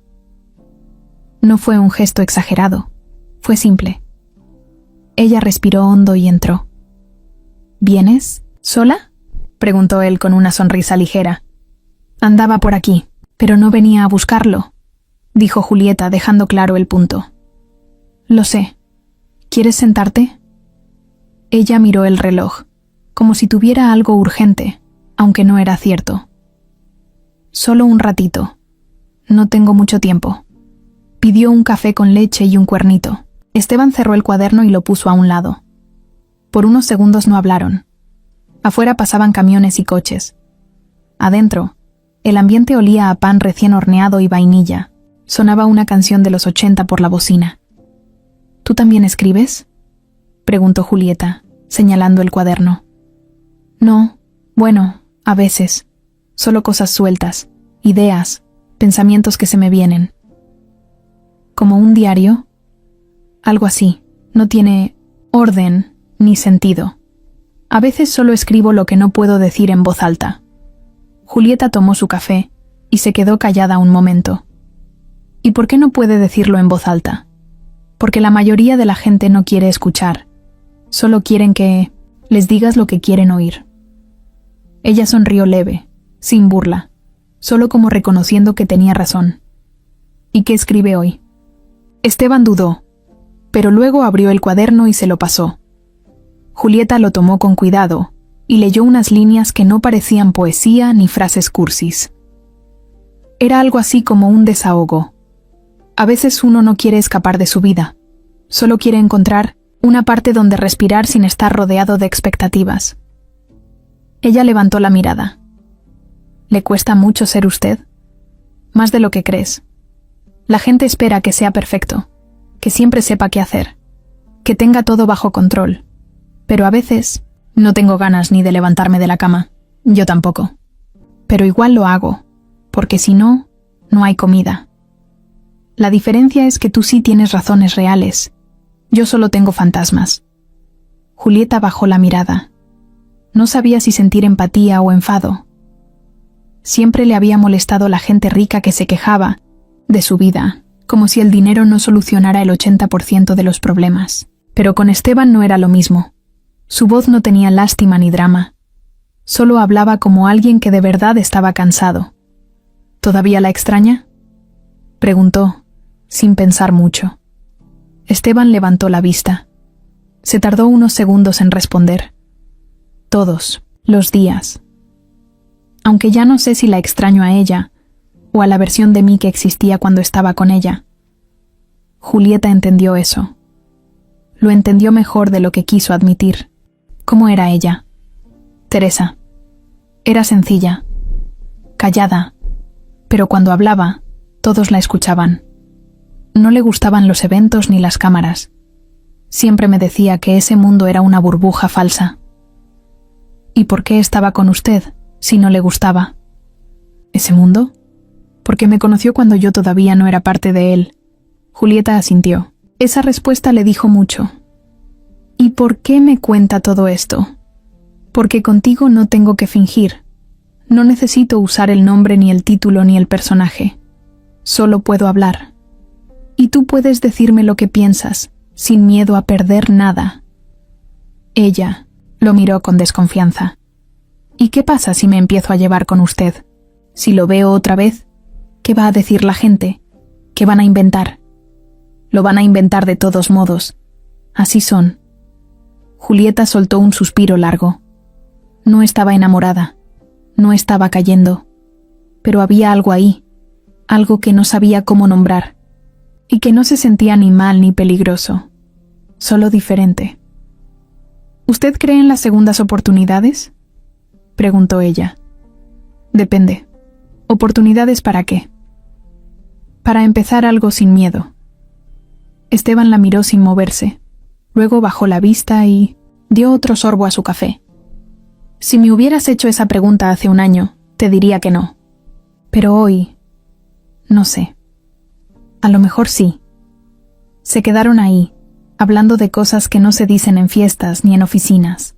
No fue un gesto exagerado, fue simple. Ella respiró hondo y entró. ¿Vienes? ¿Sola?, preguntó él con una sonrisa ligera. Andaba por aquí, pero no venía a buscarlo, dijo Julieta dejando claro el punto. Lo sé. ¿Quieres sentarte? Ella miró el reloj, como si tuviera algo urgente, aunque no era cierto. Solo un ratito. No tengo mucho tiempo. Pidió un café con leche y un cuernito. Esteban cerró el cuaderno y lo puso a un lado. Por unos segundos no hablaron. Afuera pasaban camiones y coches. Adentro, el ambiente olía a pan recién horneado y vainilla. Sonaba una canción de los 80 por la bocina. ¿Tú también escribes?, preguntó Julieta, señalando el cuaderno. No, bueno, a veces. Solo cosas sueltas, ideas, pensamientos que se me vienen. ¿Como un diario? Algo así. No tiene orden ni sentido. A veces solo escribo lo que no puedo decir en voz alta. Julieta tomó su café y se quedó callada un momento. ¿Y por qué no puede decirlo en voz alta? Porque la mayoría de la gente no quiere escuchar. Solo quieren que les digas lo que quieren oír. Ella sonrió leve, sin burla, solo como reconociendo que tenía razón. ¿Y qué escribe hoy? Esteban dudó, pero luego abrió el cuaderno y se lo pasó. Julieta lo tomó con cuidado, y leyó unas líneas que no parecían poesía ni frases cursis. Era algo así como un desahogo. A veces uno no quiere escapar de su vida, solo quiere encontrar una parte donde respirar sin estar rodeado de expectativas. Ella levantó la mirada. ¿Le cuesta mucho ser usted? Más de lo que crees. La gente espera que sea perfecto, que siempre sepa qué hacer, que tenga todo bajo control. Pero a veces no tengo ganas ni de levantarme de la cama. Yo tampoco. Pero igual lo hago, porque si no, no hay comida. La diferencia es que tú sí tienes razones reales. Yo solo tengo fantasmas. Julieta bajó la mirada. No sabía si sentir empatía o enfado. Siempre le había molestado la gente rica que se quejaba de su vida, como si el dinero no solucionara el 80% de los problemas. Pero con Esteban no era lo mismo. Su voz no tenía lástima ni drama. Solo hablaba como alguien que de verdad estaba cansado. ¿Todavía la extraña?, preguntó, sin pensar mucho. Esteban levantó la vista. Se tardó unos segundos en responder. Todos los días. Aunque ya no sé si la extraño a ella, o a la versión de mí que existía cuando estaba con ella. Julieta entendió eso. Lo entendió mejor de lo que quiso admitir. ¿Cómo era ella? Teresa. Era sencilla, callada, pero cuando hablaba, todos la escuchaban. No le gustaban los eventos ni las cámaras. Siempre me decía que ese mundo era una burbuja falsa. ¿Y por qué estaba con usted, si no le gustaba? ¿Ese mundo? Porque me conoció cuando yo todavía no era parte de él. Julieta asintió. Esa respuesta le dijo mucho. ¿Y por qué me cuenta todo esto? Porque contigo no tengo que fingir. No necesito usar el nombre ni el título ni el personaje. Solo puedo hablar. Y tú puedes decirme lo que piensas, sin miedo a perder nada. Ella lo miró con desconfianza. ¿Y qué pasa si me empiezo a llevar con usted? Si lo veo otra vez, ¿qué va a decir la gente? ¿Qué van a inventar? Lo van a inventar de todos modos. Así son. Julieta soltó un suspiro largo. No estaba enamorada. No estaba cayendo. Pero había algo ahí. Algo que no sabía cómo nombrar. Y que no se sentía ni mal ni peligroso. Solo diferente. ¿Usted cree en las segundas oportunidades?, preguntó ella. Depende. ¿Oportunidades para qué? Para empezar algo sin miedo. Esteban la miró sin moverse. Luego bajó la vista y dio otro sorbo a su café. Si me hubieras hecho esa pregunta hace un año, te diría que no. Pero hoy, no sé. A lo mejor sí. Se quedaron ahí, hablando de cosas que no se dicen en fiestas ni en oficinas.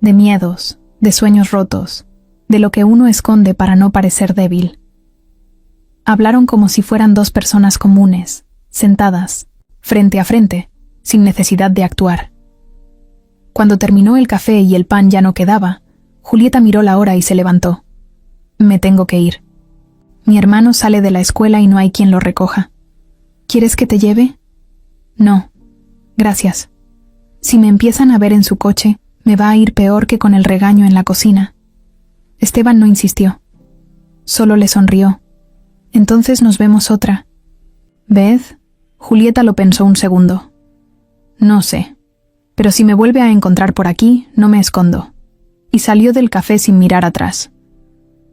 De miedos, de sueños rotos, de lo que uno esconde para no parecer débil. Hablaron como si fueran dos personas comunes, sentadas, frente a frente, sin necesidad de actuar. Cuando terminó el café y el pan ya no quedaba, Julieta miró la hora y se levantó. Me tengo que ir. Mi hermano sale de la escuela y no hay quien lo recoja. ¿Quieres que te lleve? No, gracias. Si me empiezan a ver en su coche, me va a ir peor que con el regaño en la cocina. Esteban no insistió. Solo le sonrió. Entonces nos vemos otra. ¿Beth? Julieta lo pensó un segundo. No sé, pero si me vuelve a encontrar por aquí, no me escondo. Y salió del café sin mirar atrás.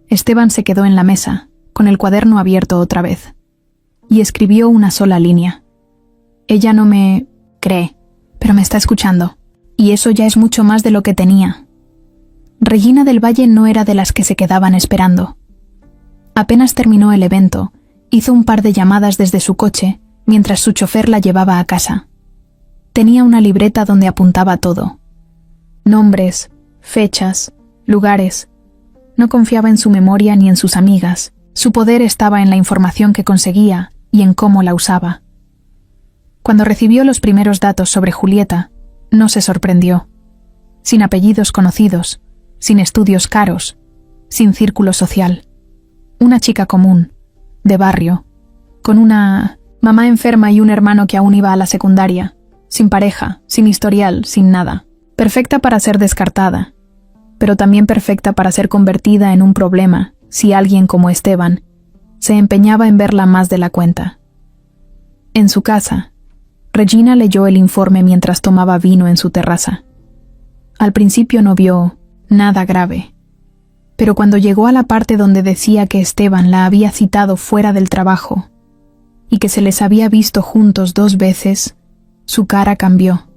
Esteban se quedó en la mesa, con el cuaderno abierto otra vez, y escribió una sola línea. Ella no me cree, pero me está escuchando, y eso ya es mucho más de lo que tenía. Regina del Valle no era de las que se quedaban esperando. Apenas terminó el evento, hizo un par de llamadas desde su coche, mientras su chofer la llevaba a casa. Tenía una libreta donde apuntaba todo. Nombres, fechas, lugares. No confiaba en su memoria ni en sus amigas. Su poder estaba en la información que conseguía y en cómo la usaba. Cuando recibió los primeros datos sobre Julieta, no se sorprendió. Sin apellidos conocidos, sin estudios caros, sin círculo social. Una chica común, de barrio, con una mamá enferma y un hermano que aún iba a la secundaria, sin pareja, sin historial, sin nada. Perfecta para ser descartada. pero también perfecta para ser convertida en un problema si alguien como Esteban se empeñaba en verla más de la cuenta. En su casa, Regina leyó el informe mientras tomaba vino en su terraza. Al principio no vio nada grave, pero cuando llegó a la parte donde decía que Esteban la había citado fuera del trabajo y que se les había visto juntos 2 veces, su cara cambió.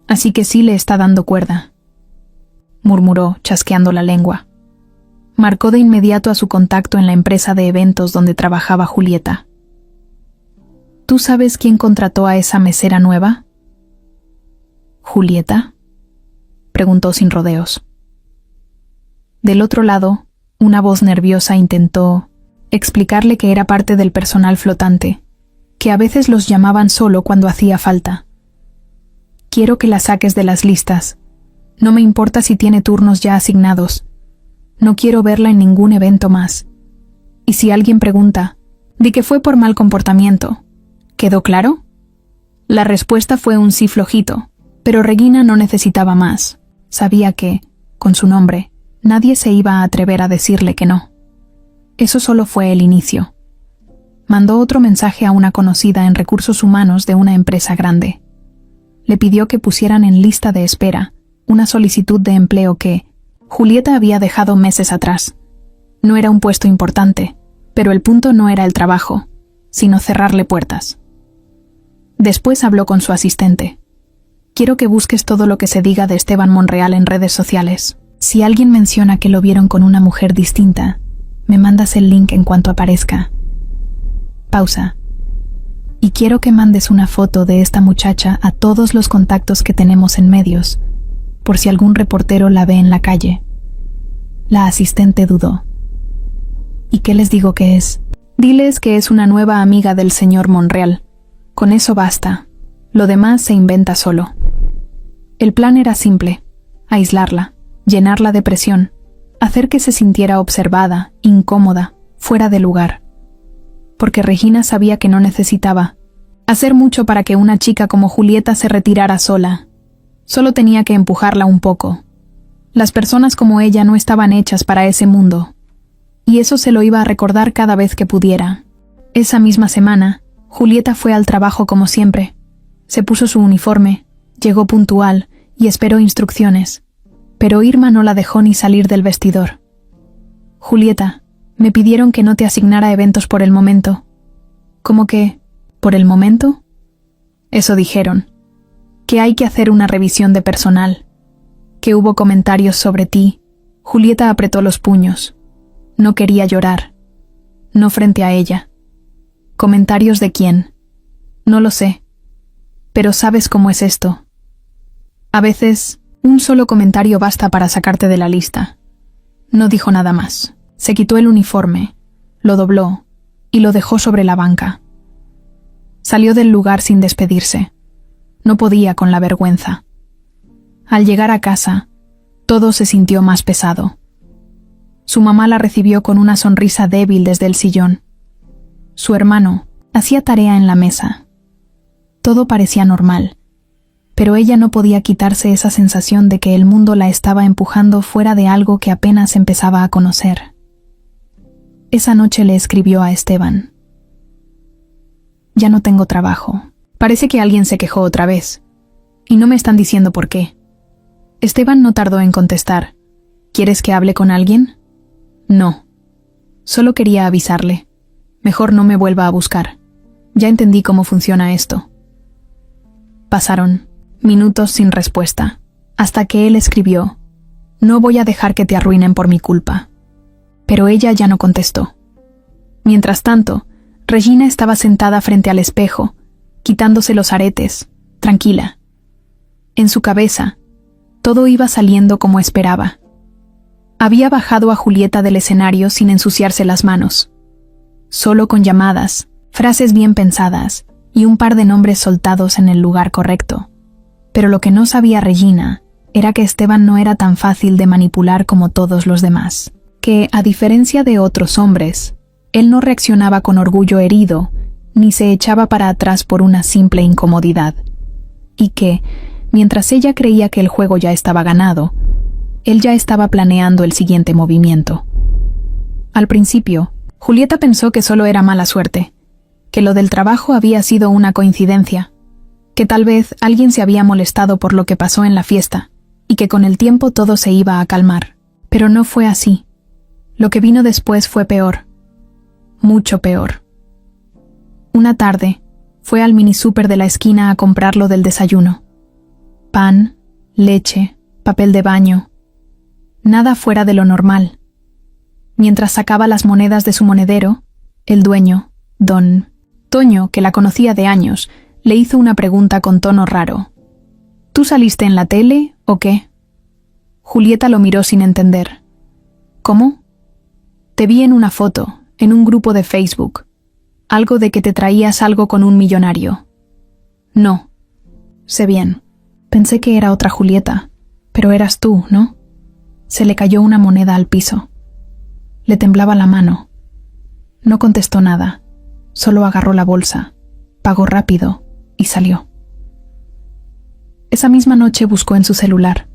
Así que sí le está dando cuerda, murmuró, chasqueando la lengua. Marcó de inmediato a su contacto en la empresa de eventos donde trabajaba Julieta. ¿Tú sabes quién contrató a esa mesera nueva? ¿Julieta?, preguntó sin rodeos. Del otro lado, una voz nerviosa intentó explicarle que era parte del personal flotante, que a veces los llamaban solo cuando hacía falta. Quiero que la saques de las listas. No me importa si tiene turnos ya asignados. No quiero verla en ningún evento más. Y si alguien pregunta, di que fue por mal comportamiento. ¿Quedó claro? La respuesta fue un sí flojito, pero Regina no necesitaba más. Sabía que, con su nombre, nadie se iba a atrever a decirle que no. Eso solo fue el inicio. Mandó otro mensaje a una conocida en recursos humanos de una empresa grande. Le pidió que pusieran en lista de espera una solicitud de empleo que Julieta había dejado meses atrás. No era un puesto importante, pero el punto no era el trabajo, sino cerrarle puertas. Después habló con su asistente. Quiero que busques todo lo que se diga de Esteban Monreal en redes sociales. Si alguien menciona que lo vieron con una mujer distinta, me mandas el link en cuanto aparezca. Pausa. Y quiero que mandes una foto de esta muchacha a todos los contactos que tenemos en medios, por si algún reportero la ve en la calle. La asistente dudó. ¿Y qué les digo que es? Diles que es una nueva amiga del señor Monreal. Con eso basta. Lo demás se inventa solo. El plan era simple: aislarla, llenarla de presión, hacer que se sintiera observada, incómoda, fuera de lugar. Porque Regina sabía que no necesitaba hacer mucho para que una chica como Julieta se retirara sola. Solo tenía que empujarla un poco. Las personas como ella no estaban hechas para ese mundo, y eso se lo iba a recordar cada vez que pudiera. Esa misma semana, Julieta fue al trabajo como siempre. Se puso su uniforme, llegó puntual y esperó instrucciones, pero Irma no la dejó ni salir del vestidor. Julieta, me pidieron que no te asignara eventos por el momento. ¿Cómo que, por el momento? Eso dijeron. Que hay que hacer una revisión de personal. Que hubo comentarios sobre ti. Julieta apretó los puños. No quería llorar. No frente a ella. ¿Comentarios de quién? No lo sé. Pero sabes cómo es esto. A veces, un solo comentario basta para sacarte de la lista. No dijo nada más. Se quitó el uniforme, lo dobló y lo dejó sobre la banca. Salió del lugar sin despedirse. No podía con la vergüenza. Al llegar a casa, todo se sintió más pesado. Su mamá la recibió con una sonrisa débil desde el sillón. Su hermano hacía tarea en la mesa. Todo parecía normal, pero ella no podía quitarse esa sensación de que el mundo la estaba empujando fuera de algo que apenas empezaba a conocer. Esa noche le escribió a Esteban. Ya no tengo trabajo. Parece que alguien se quejó otra vez. Y no me están diciendo por qué. Esteban no tardó en contestar. ¿Quieres que hable con alguien? No. Solo quería avisarle. Mejor no me vuelva a buscar. Ya entendí cómo funciona esto. Pasaron minutos sin respuesta, hasta que él escribió: no voy a dejar que te arruinen por mi culpa. Pero ella ya no contestó. Mientras tanto, Regina estaba sentada frente al espejo, quitándose los aretes, tranquila. En su cabeza, todo iba saliendo como esperaba. Había bajado a Julieta del escenario sin ensuciarse las manos. Solo con llamadas, frases bien pensadas y un par de nombres soltados en el lugar correcto. Pero lo que no sabía Regina era que Esteban no era tan fácil de manipular como todos los demás. Que, a diferencia de otros hombres, él no reaccionaba con orgullo herido, ni se echaba para atrás por una simple incomodidad. Y que, mientras ella creía que el juego ya estaba ganado, él ya estaba planeando el siguiente movimiento. Al principio, Julieta pensó que solo era mala suerte, que lo del trabajo había sido una coincidencia, que tal vez alguien se había molestado por lo que pasó en la fiesta, y que con el tiempo todo se iba a calmar. Pero no fue así. Lo que vino después fue peor. Mucho peor. Una tarde, fue al minisúper de la esquina a comprar lo del desayuno. Pan, leche, papel de baño. Nada fuera de lo normal. Mientras sacaba las monedas de su monedero, el dueño, don Toño, que la conocía de años, le hizo una pregunta con tono raro. ¿Tú saliste en la tele o qué? Julieta lo miró sin entender. ¿Cómo? Te vi en una foto, en un grupo de Facebook. Algo de que te traías algo con un millonario. No. Sé bien. Pensé que era otra Julieta, pero eras tú, ¿no? Se le cayó una moneda al piso. Le temblaba la mano. No contestó nada. Solo agarró la bolsa, pagó rápido y salió. Esa misma noche buscó en su celular.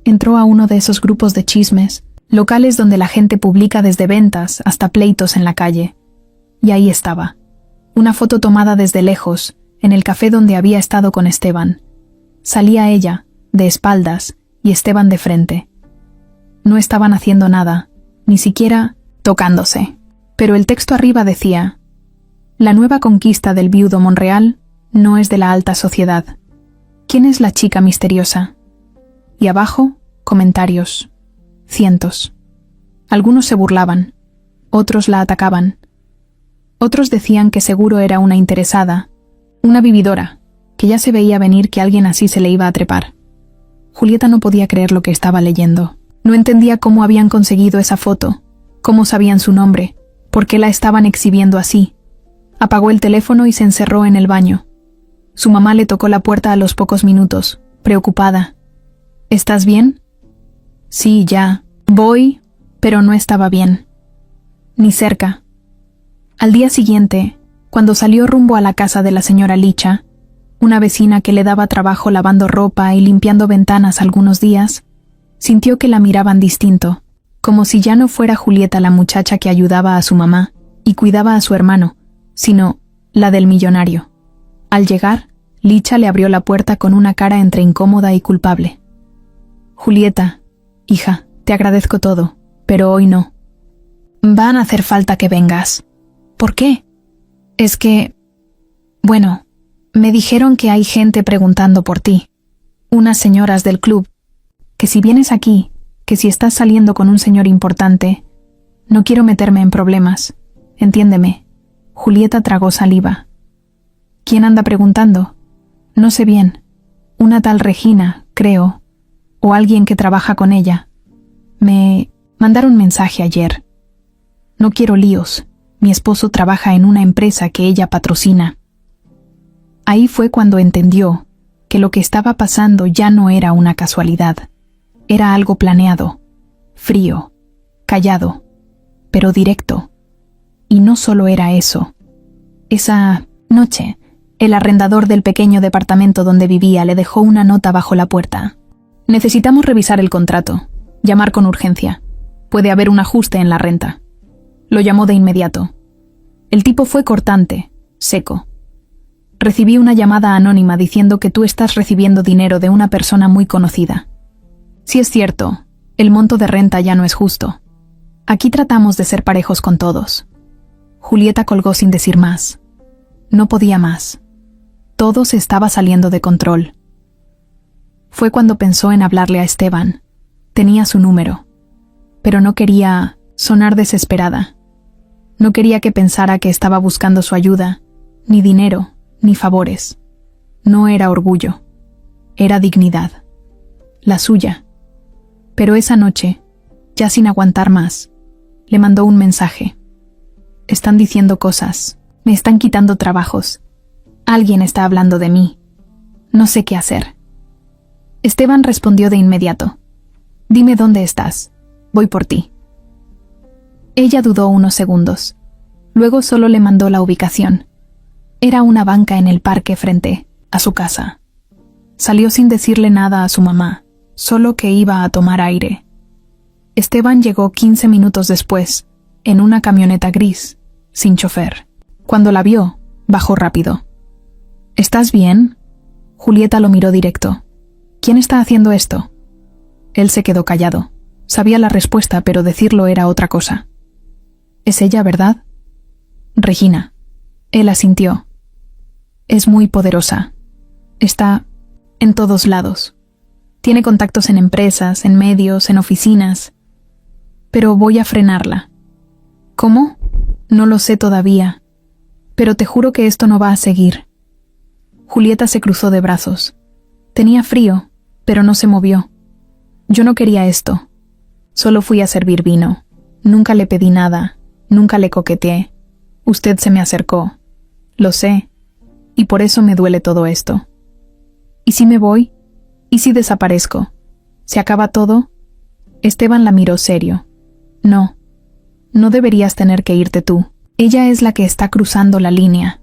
Entró a uno de esos grupos de chismes, locales donde la gente publica desde ventas hasta pleitos en la calle. Y ahí estaba, una foto tomada desde lejos, en el café donde había estado con Esteban. Salía ella, de espaldas, y Esteban de frente. No estaban haciendo nada, ni siquiera tocándose. Pero el texto arriba decía: la nueva conquista del viudo Monreal no es de la alta sociedad. ¿Quién es la chica misteriosa? Y abajo, comentarios. Cientos. Algunos se burlaban, otros la atacaban. Otros decían que seguro era una interesada, una vividora, que ya se veía venir que alguien así se le iba a trepar. Julieta no podía creer lo que estaba leyendo. No entendía cómo habían conseguido esa foto, cómo sabían su nombre, por qué la estaban exhibiendo así. Apagó el teléfono y se encerró en el baño. Su mamá le tocó la puerta a los pocos minutos, preocupada. ¿Estás bien? Sí, ya. Voy, pero no estaba bien. Ni cerca. Al día siguiente, cuando salió rumbo a la casa de la señora Licha, una vecina que le daba trabajo lavando ropa y limpiando ventanas algunos días, sintió que la miraban distinto, como si ya no fuera Julieta la muchacha que ayudaba a su mamá y cuidaba a su hermano, sino la del millonario. Al llegar, Licha le abrió la puerta con una cara entre incómoda y culpable. Julieta, hija, te agradezco todo, pero hoy no. Van a hacer falta que vengas. ¿Por qué? Es que... Bueno, me dijeron que hay gente preguntando por ti. Unas señoras del club. Que si vienes aquí, que si estás saliendo con un señor importante... No quiero meterme en problemas. Entiéndeme. Julieta tragó saliva. ¿Quién anda preguntando? No sé bien. Una tal Regina, creo. O alguien que trabaja con ella. Me mandaron mensaje ayer. No quiero líos. Mi esposo trabaja en una empresa que ella patrocina. Ahí fue cuando entendió que lo que estaba pasando ya no era una casualidad. Era algo planeado, frío, callado, pero directo. Y no solo era eso. Esa noche, el arrendador del pequeño departamento donde vivía le dejó una nota bajo la puerta. Necesitamos revisar el contrato. Llamar con urgencia. Puede haber un ajuste en la renta. Lo llamó de inmediato. El tipo fue cortante, seco. Recibí una llamada anónima diciendo que tú estás recibiendo dinero de una persona muy conocida. Si es cierto, el monto de renta ya no es justo. Aquí tratamos de ser parejos con todos. Julieta colgó sin decir más. No podía más. Todo se estaba saliendo de control. Fue cuando pensó en hablarle a Esteban. Tenía su número. Pero no quería sonar desesperada. No quería que pensara que estaba buscando su ayuda, ni dinero, ni favores. No era orgullo. Era dignidad. La suya. Pero esa noche, ya sin aguantar más, le mandó un mensaje. Están diciendo cosas. Me están quitando trabajos. Alguien está hablando de mí. No sé qué hacer. Esteban respondió de inmediato. Dime dónde estás. Voy por ti. Ella dudó unos segundos. Luego solo le mandó la ubicación. Era una banca en el parque frente a su casa. Salió sin decirle nada a su mamá, solo que iba a tomar aire. Esteban llegó 15 minutos después, en una camioneta gris, sin chofer. Cuando la vio, bajó rápido. ¿Estás bien? Julieta lo miró directo. ¿Quién está haciendo esto? Él se quedó callado. Sabía la respuesta, pero decirlo era otra cosa. ¿Es ella, verdad? Regina. Él asintió. Es muy poderosa. Está en todos lados. Tiene contactos en empresas, en medios, en oficinas. Pero voy a frenarla. ¿Cómo? No lo sé todavía. Pero te juro que esto no va a seguir. Julieta se cruzó de brazos. Tenía frío, pero no se movió. Yo no quería esto. Solo fui a servir vino. Nunca le pedí nada. Nunca le coqueteé. Usted se me acercó. Lo sé. Y por eso me duele todo esto. ¿Y si me voy? ¿Y si desaparezco? ¿Se acaba todo? Esteban la miró serio. No. No deberías tener que irte tú. Ella es la que está cruzando la línea.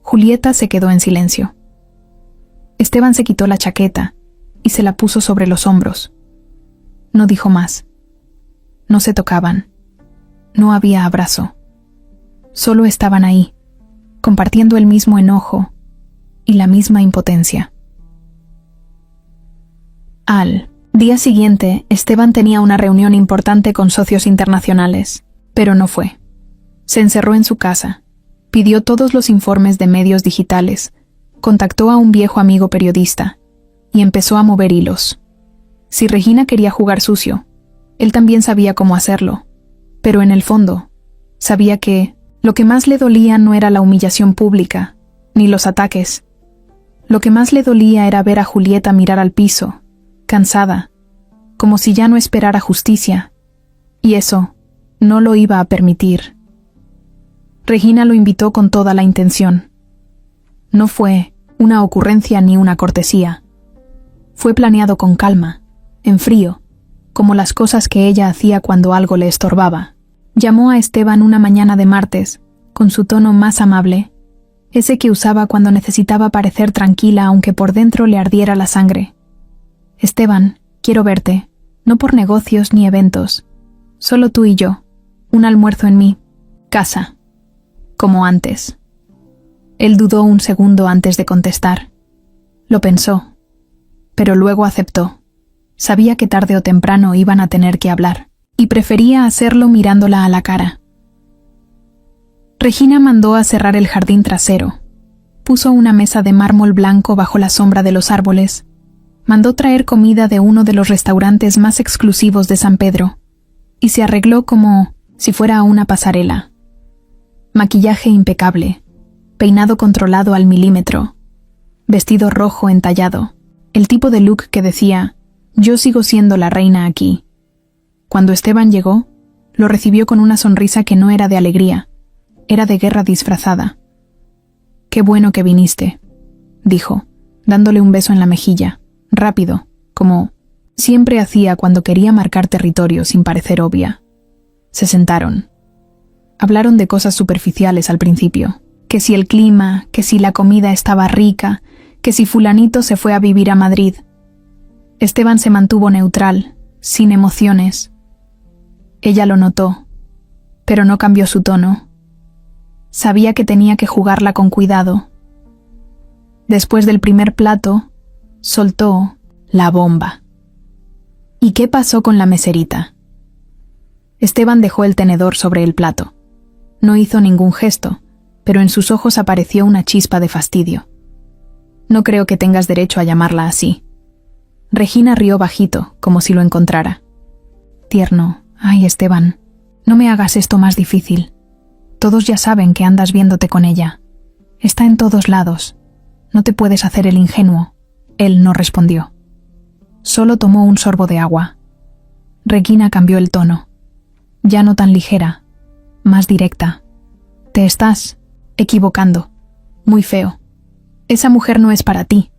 Julieta se quedó en silencio. Esteban se quitó la chaqueta y se la puso sobre los hombros. No dijo más. No se tocaban. No había abrazo. Solo estaban ahí, compartiendo el mismo enojo y la misma impotencia. Al día siguiente, Esteban tenía una reunión importante con socios internacionales, pero no fue. Se encerró en su casa, pidió todos los informes de medios digitales, contactó a un viejo amigo periodista y empezó a mover hilos. Si Regina quería jugar sucio, él también sabía cómo hacerlo, pero en el fondo, sabía que lo que más le dolía no era la humillación pública, ni los ataques. Lo que más le dolía era ver a Julieta mirar al piso, cansada, como si ya no esperara justicia, y eso no lo iba a permitir. Regina lo invitó con toda la intención. No fue una ocurrencia ni una cortesía. Fue planeado con calma, en frío, como las cosas que ella hacía cuando algo le estorbaba. Llamó a Esteban una mañana de martes, con su tono más amable, ese que usaba cuando necesitaba parecer tranquila aunque por dentro le ardiera la sangre. Esteban, quiero verte, no por negocios ni eventos, solo tú y yo, un almuerzo en mi casa, como antes. Él dudó un segundo antes de contestar. Lo pensó, pero luego aceptó. Sabía que tarde o temprano iban a tener que hablar, y prefería hacerlo mirándola a la cara. Regina mandó a cerrar el jardín trasero, puso una mesa de mármol blanco bajo la sombra de los árboles, mandó traer comida de uno de los restaurantes más exclusivos de San Pedro, y se arregló como si fuera una pasarela. Maquillaje impecable, peinado controlado al milímetro, vestido rojo entallado, el tipo de look que decía, yo sigo siendo la reina aquí. Cuando Esteban llegó, lo recibió con una sonrisa que no era de alegría, era de guerra disfrazada. Qué bueno que viniste, dijo, dándole un beso en la mejilla, rápido, como siempre hacía cuando quería marcar territorio sin parecer obvia. Se sentaron. Hablaron de cosas superficiales al principio, que si el clima, que si la comida estaba rica, que si fulanito se fue a vivir a Madrid. Esteban se mantuvo neutral, sin emociones. Ella lo notó, pero no cambió su tono. Sabía que tenía que jugarla con cuidado. Después del primer plato, soltó la bomba. ¿Y qué pasó con la meserita? Esteban dejó el tenedor sobre el plato. No hizo ningún gesto, pero en sus ojos apareció una chispa de fastidio. No creo que tengas derecho a llamarla así. Regina rió bajito, como si lo encontrara. Tierno. Ay, Esteban, no me hagas esto más difícil. Todos ya saben que andas viéndote con ella. Está en todos lados. No te puedes hacer el ingenuo. Él no respondió. Solo tomó un sorbo de agua. Regina cambió el tono. Ya no tan ligera, más directa. Te estás equivocando. Muy feo. Esa mujer no es para ti.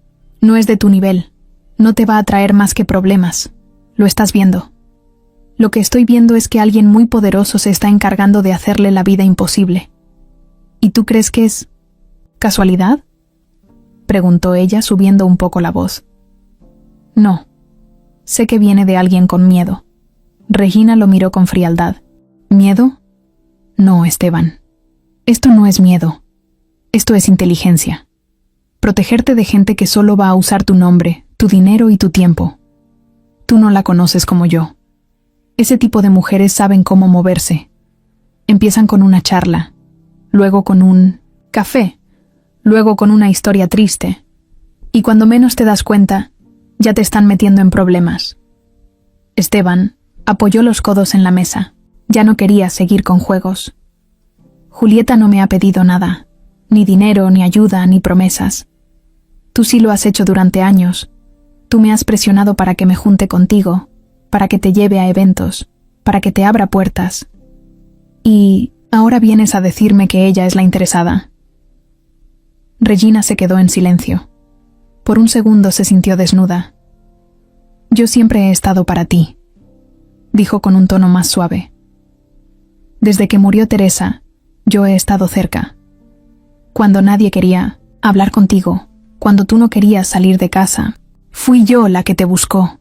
No es de tu nivel. No te va a traer más que problemas. Lo estás viendo. Lo que estoy viendo es que alguien muy poderoso se está encargando de hacerle la vida imposible. ¿Y tú crees que es casualidad?, preguntó ella subiendo un poco la voz. No. Sé que viene de alguien con miedo. Regina lo miró con frialdad. ¿Miedo? No, Esteban. Esto no es miedo. Esto es inteligencia. Protegerte de gente que solo va a usar tu nombre, tu dinero y tu tiempo. Tú no la conoces como yo. Ese tipo de mujeres saben cómo moverse. Empiezan con una charla, luego con un café, luego con una historia triste, y cuando menos te das cuenta, ya te están metiendo en problemas. Esteban apoyó los codos en la mesa. Ya no quería seguir con juegos. Julieta no me ha pedido nada, ni dinero, ni ayuda, ni promesas. Tú sí lo has hecho durante años. Tú me has presionado para que me junte contigo, para que te lleve a eventos, para que te abra puertas. Y ahora vienes a decirme que ella es la interesada. Regina se quedó en silencio. Por un segundo se sintió desnuda. Yo siempre he estado para ti, dijo con un tono más suave. Desde que murió Teresa, yo he estado cerca. Cuando nadie quería hablar contigo, cuando tú no querías salir de casa, fui yo la que te buscó.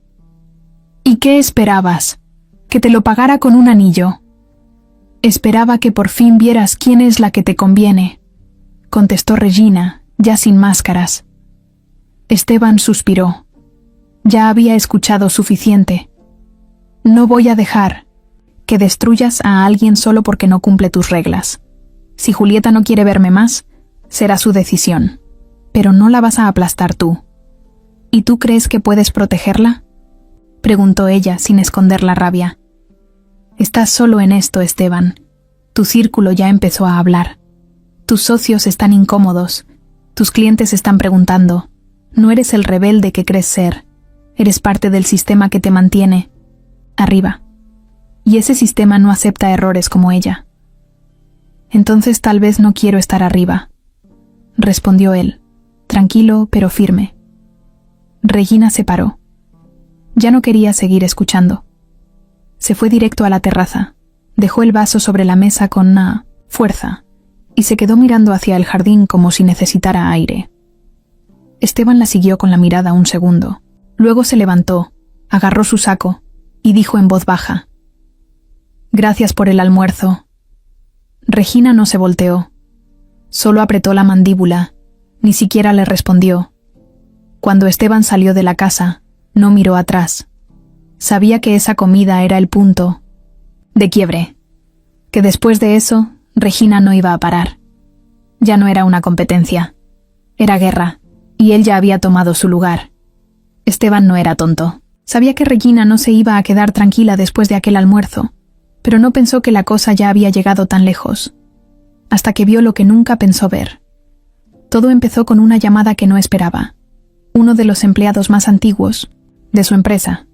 ¿Y qué esperabas? ¿Que te lo pagara con un anillo? Esperaba que por fin vieras quién es la que te conviene, contestó Regina, ya sin máscaras. Esteban suspiró. Ya había escuchado suficiente. No voy a dejar que destruyas a alguien solo porque no cumple tus reglas. Si Julieta no quiere verme más, será su decisión, pero no la vas a aplastar tú. ¿Y tú crees que puedes protegerla?, preguntó ella sin esconder la rabia. Estás solo en esto, Esteban. Tu círculo ya empezó a hablar. Tus socios están incómodos. Tus clientes están preguntando. No eres el rebelde que crees ser. Eres parte del sistema que te mantiene arriba. Y ese sistema no acepta errores como ella. Entonces tal vez no quiero estar arriba, respondió él, tranquilo pero firme. Regina se paró. Ya no quería seguir escuchando. Se fue directo a la terraza, dejó el vaso sobre la mesa con una fuerza y se quedó mirando hacia el jardín como si necesitara aire. Esteban la siguió con la mirada un segundo. Luego se levantó, agarró su saco y dijo en voz baja: «Gracias por el almuerzo». Regina no se volteó. Solo apretó la mandíbula, ni siquiera le respondió. Cuando Esteban salió de la casa, no miró atrás. Sabía que esa comida era el punto de quiebre, que después de eso, Regina no iba a parar. Ya no era una competencia, era guerra, y él ya había tomado su lugar. Esteban no era tonto. Sabía que Regina no se iba a quedar tranquila después de aquel almuerzo, pero no pensó que la cosa ya había llegado tan lejos, hasta que vio lo que nunca pensó ver. Todo empezó con una llamada que no esperaba. Uno de los empleados más antiguos de su empresa,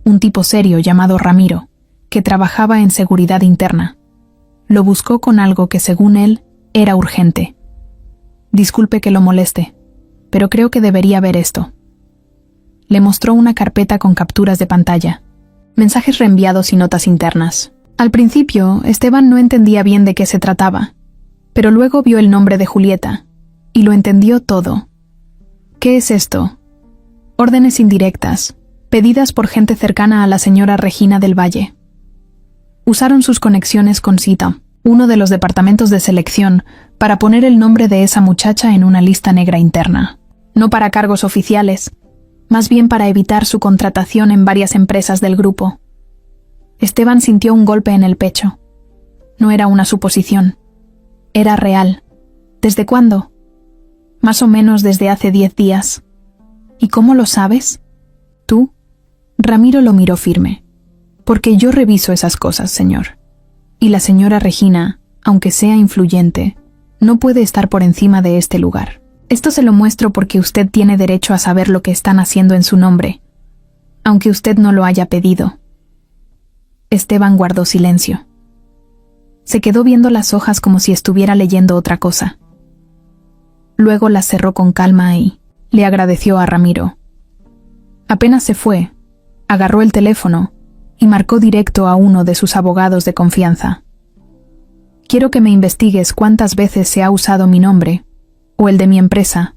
un tipo serio llamado Ramiro, que trabajaba en seguridad interna, lo buscó con algo que según él era urgente. «Disculpe que lo moleste, pero creo que debería ver esto». Le mostró una carpeta con capturas de pantalla, mensajes reenviados y notas internas. Al principio, Esteban no entendía bien de qué se trataba, pero luego vio el nombre de Julieta, y lo entendió todo. ¿Qué es esto? Órdenes indirectas, pedidas por gente cercana a la señora Regina del Valle. Usaron sus conexiones con CITA, uno de los departamentos de selección, para poner el nombre de esa muchacha en una lista negra interna. No para cargos oficiales, más bien para evitar su contratación en varias empresas del grupo. Esteban sintió un golpe en el pecho. No era una suposición. Era real. ¿Desde cuándo? Más o menos desde hace 10 días. ¿Y cómo lo sabes? ¿Tú? Ramiro lo miró firme. Porque yo reviso esas cosas, señor. Y la señora Regina, aunque sea influyente, no puede estar por encima de este lugar. Esto se lo muestro porque usted tiene derecho a saber lo que están haciendo en su nombre, aunque usted no lo haya pedido. Esteban guardó silencio. Se quedó viendo las hojas como si estuviera leyendo otra cosa. Luego las cerró con calma y le agradeció a Ramiro. Apenas se fue, agarró el teléfono y marcó directo a uno de sus abogados de confianza. «Quiero que me investigues cuántas veces se ha usado mi nombre, o el de mi empresa,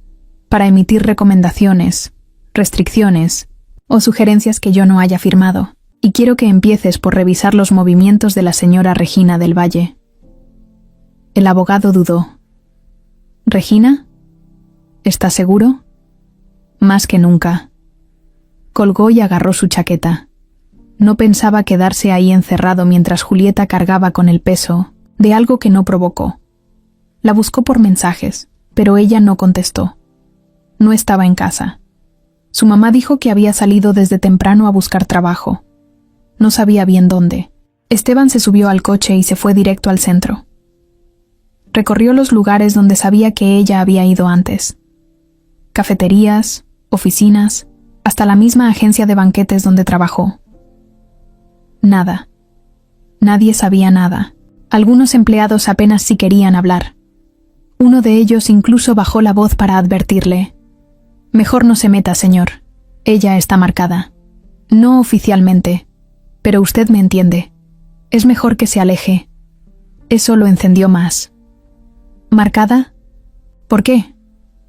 para emitir recomendaciones, restricciones o sugerencias que yo no haya firmado, y quiero que empieces por revisar los movimientos de la señora Regina del Valle. El abogado dudó. ¿Regina? ¿Estás seguro? Más que nunca. Colgó y agarró su chaqueta. No pensaba quedarse ahí encerrado mientras Julieta cargaba con el peso de algo que no provocó. La buscó por mensajes, pero ella no contestó. No estaba en casa. Su mamá dijo que había salido desde temprano a buscar trabajo. No sabía bien dónde. Esteban se subió al coche y se fue directo al centro. Recorrió los lugares donde sabía que ella había ido antes. Cafeterías, oficinas, hasta la misma agencia de banquetes donde trabajó. Nada. Nadie sabía nada. Algunos empleados apenas si querían hablar. Uno de ellos incluso bajó la voz para advertirle: «Mejor no se meta, señor. Ella está marcada. No oficialmente, pero usted me entiende. Es mejor que se aleje». Eso lo encendió más. ¿Marcada? ¿Por qué?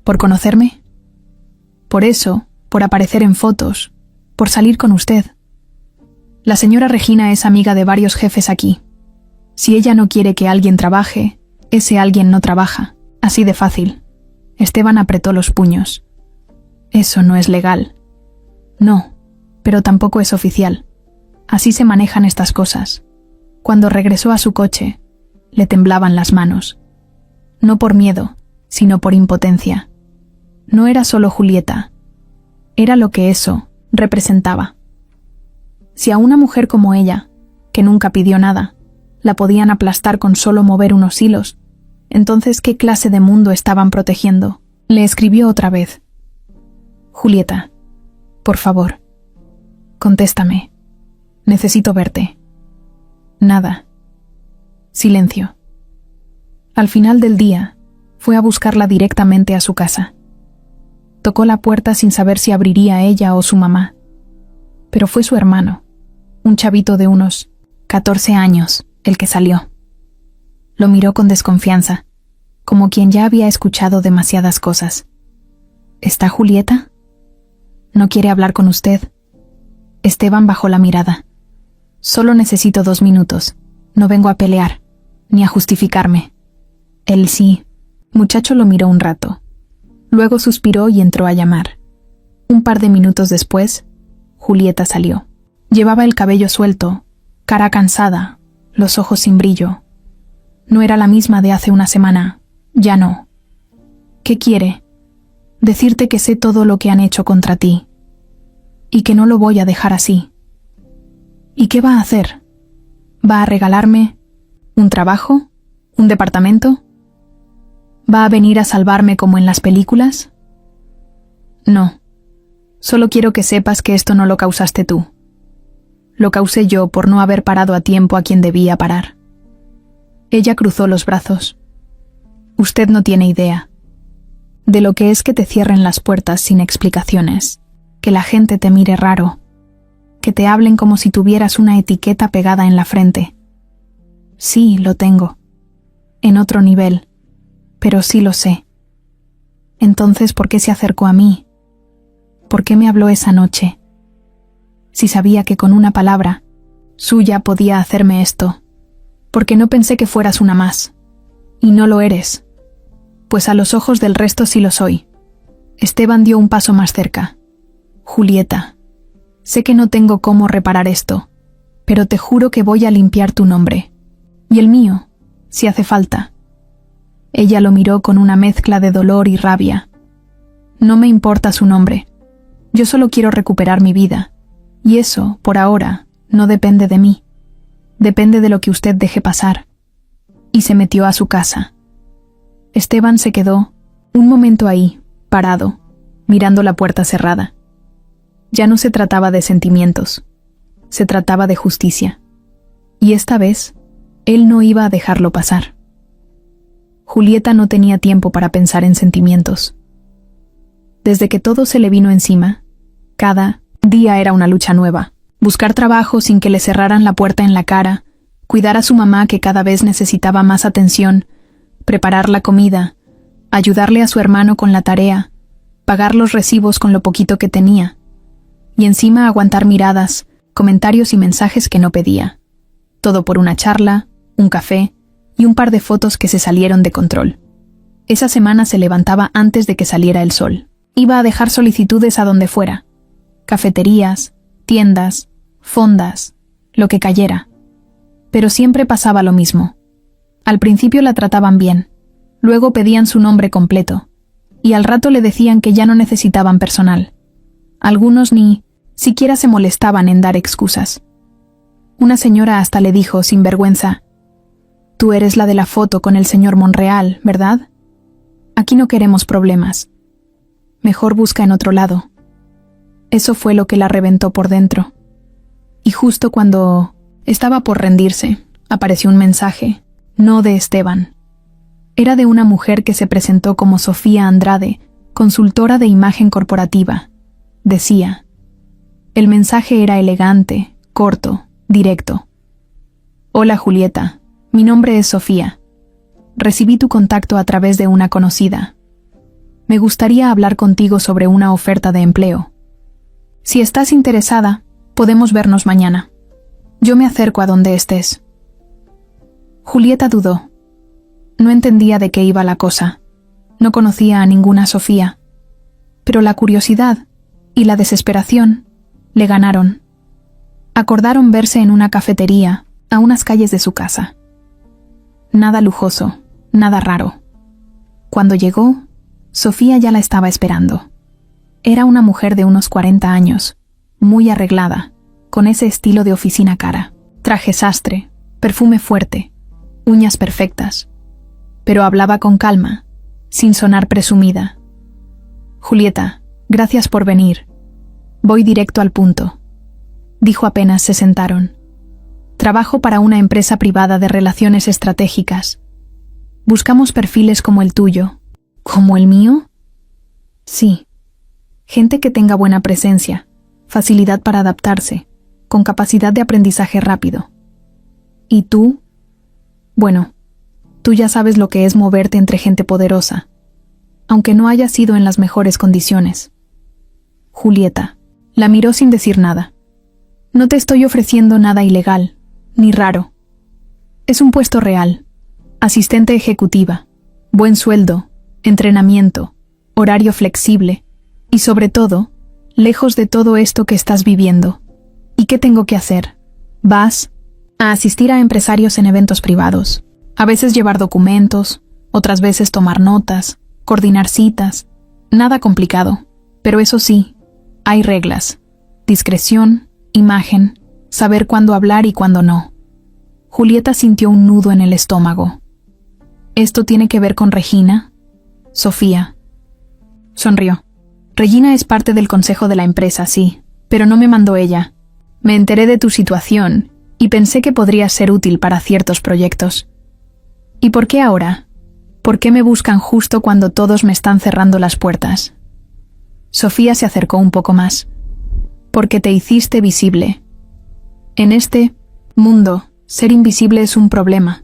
¿Por conocerme? Por eso, por aparecer en fotos, por salir con usted. La señora Regina es amiga de varios jefes aquí. Si ella no quiere que alguien trabaje, ese alguien no trabaja. Así de fácil. Esteban apretó los puños. Eso no es legal. No, pero tampoco es oficial. Así se manejan estas cosas. Cuando regresó a su coche, le temblaban las manos. No por miedo, sino por impotencia. No era solo Julieta. Era lo que eso representaba. Si a una mujer como ella, que nunca pidió nada, la podían aplastar con solo mover unos hilos, entonces ¿qué clase de mundo estaban protegiendo? Le escribió otra vez. «Julieta, por favor, contéstame. Necesito verte». Nada. Silencio. Al final del día, fue a buscarla directamente a su casa. Tocó la puerta sin saber si abriría ella o su mamá. Pero fue su hermano, un chavito de unos 14 años, el que salió. Lo miró con desconfianza, como quien ya había escuchado demasiadas cosas. ¿Está Julieta? ¿No quiere hablar con usted? Esteban bajó la mirada. Solo necesito 2 minutos. No vengo a pelear, ni a justificarme. Él sí. Muchacho lo miró un rato. Luego suspiró y entró a llamar. Un par de minutos después, Julieta salió. Llevaba el cabello suelto, cara cansada, los ojos sin brillo. No era la misma de hace una semana. Ya no. ¿Qué quiere? Decirte que sé todo lo que han hecho contra ti. Y que no lo voy a dejar así. ¿Y qué va a hacer? ¿Va a regalarme un trabajo? ¿Un departamento? ¿Va a venir a salvarme como en las películas? No. Solo quiero que sepas que esto no lo causaste tú. Lo causé yo por no haber parado a tiempo a quien debía parar. Ella cruzó los brazos. Usted no tiene idea de lo que es que te cierren las puertas sin explicaciones, que la gente te mire raro, que te hablen como si tuvieras una etiqueta pegada en la frente. Sí, lo tengo. En otro nivel. Pero sí lo sé. Entonces, ¿por qué se acercó a mí? ¿Por qué me habló esa noche? Si sabía que con una palabra suya podía hacerme esto. Porque no pensé que fueras una más. Y no lo eres. Pues a los ojos del resto sí lo soy. Esteban dio un paso más cerca. Julieta, sé que no tengo cómo reparar esto, pero te juro que voy a limpiar tu nombre. Y el mío, si hace falta. Ella lo miró con una mezcla de dolor y rabia. No me importa su nombre. Yo solo quiero recuperar mi vida. Y eso, por ahora, no depende de mí. Depende de lo que usted deje pasar. Y se metió a su casa. Esteban se quedó un momento ahí, parado, mirando la puerta cerrada. Ya no se trataba de sentimientos. Se trataba de justicia. Y esta vez, él no iba a dejarlo pasar. Julieta no tenía tiempo para pensar en sentimientos. Desde que todo se le vino encima, cada día era una lucha nueva. Buscar trabajo sin que le cerraran la puerta en la cara, cuidar a su mamá que cada vez necesitaba más atención, preparar la comida, ayudarle a su hermano con la tarea, pagar los recibos con lo poquito que tenía. Y encima aguantar miradas, comentarios y mensajes que no pedía. Todo por una charla, un café y un par de fotos que se salieron de control. Esa semana se levantaba antes de que saliera el sol. Iba a dejar solicitudes a donde fuera. Cafeterías, tiendas, fondas, lo que cayera. Pero siempre pasaba lo mismo. Al principio la trataban bien, luego pedían su nombre completo, y al rato le decían que ya no necesitaban personal. Algunos ni siquiera se molestaban en dar excusas. Una señora hasta le dijo, sin vergüenza: «Tú eres la de la foto con el señor Monreal, ¿verdad? Aquí no queremos problemas. Mejor busca en otro lado». Eso fue lo que la reventó por dentro. Y justo cuando estaba por rendirse, apareció un mensaje, no de Esteban. Era de una mujer que se presentó como Sofía Andrade, consultora de imagen corporativa. Decía. El mensaje era elegante, corto, directo. «Hola Julieta, mi nombre es Sofía. Recibí tu contacto a través de una conocida. Me gustaría hablar contigo sobre una oferta de empleo. Si estás interesada, podemos vernos mañana. Yo me acerco a donde estés». Julieta dudó. No entendía de qué iba la cosa. No conocía a ninguna Sofía. Pero la curiosidad y la desesperación le ganaron. Acordaron verse en una cafetería a unas calles de su casa. Nada lujoso, nada raro. Cuando llegó, Sofía ya la estaba esperando. Era una mujer de unos 40 años, muy arreglada, con ese estilo de oficina cara, traje sastre, perfume fuerte, uñas perfectas. Pero hablaba con calma, sin sonar presumida. «Julieta, gracias por venir. Voy directo al punto», dijo apenas se sentaron. «Trabajo para una empresa privada de relaciones estratégicas. Buscamos perfiles como el tuyo». «¿Como el mío?» «Sí. Gente que tenga buena presencia, facilidad para adaptarse, con capacidad de aprendizaje rápido». «¿Y tú?» «Bueno, tú ya sabes lo que es moverte entre gente poderosa, aunque no haya sido en las mejores condiciones». Julieta la miró sin decir nada. «No te estoy ofreciendo nada ilegal, ni raro. Es un puesto real, asistente ejecutiva, buen sueldo, entrenamiento, horario flexible y sobre todo, lejos de todo esto que estás viviendo. ¿Y qué tengo que hacer? Vas a asistir a empresarios en eventos privados, a veces llevar documentos, otras veces tomar notas, coordinar citas. Nada complicado, pero eso sí, hay reglas, discreción, imagen, saber cuándo hablar y cuándo no». Julieta sintió un nudo en el estómago. «¿Esto tiene que ver con Regina?» «Sofía». Sonrió. «Regina es parte del consejo de la empresa, sí, pero no me mandó ella. Me enteré de tu situación y pensé que podrías ser útil para ciertos proyectos». «¿Y por qué ahora? ¿Por qué me buscan justo cuando todos me están cerrando las puertas?» Sofía se acercó un poco más. «Porque te hiciste visible. En este mundo, ser invisible es un problema,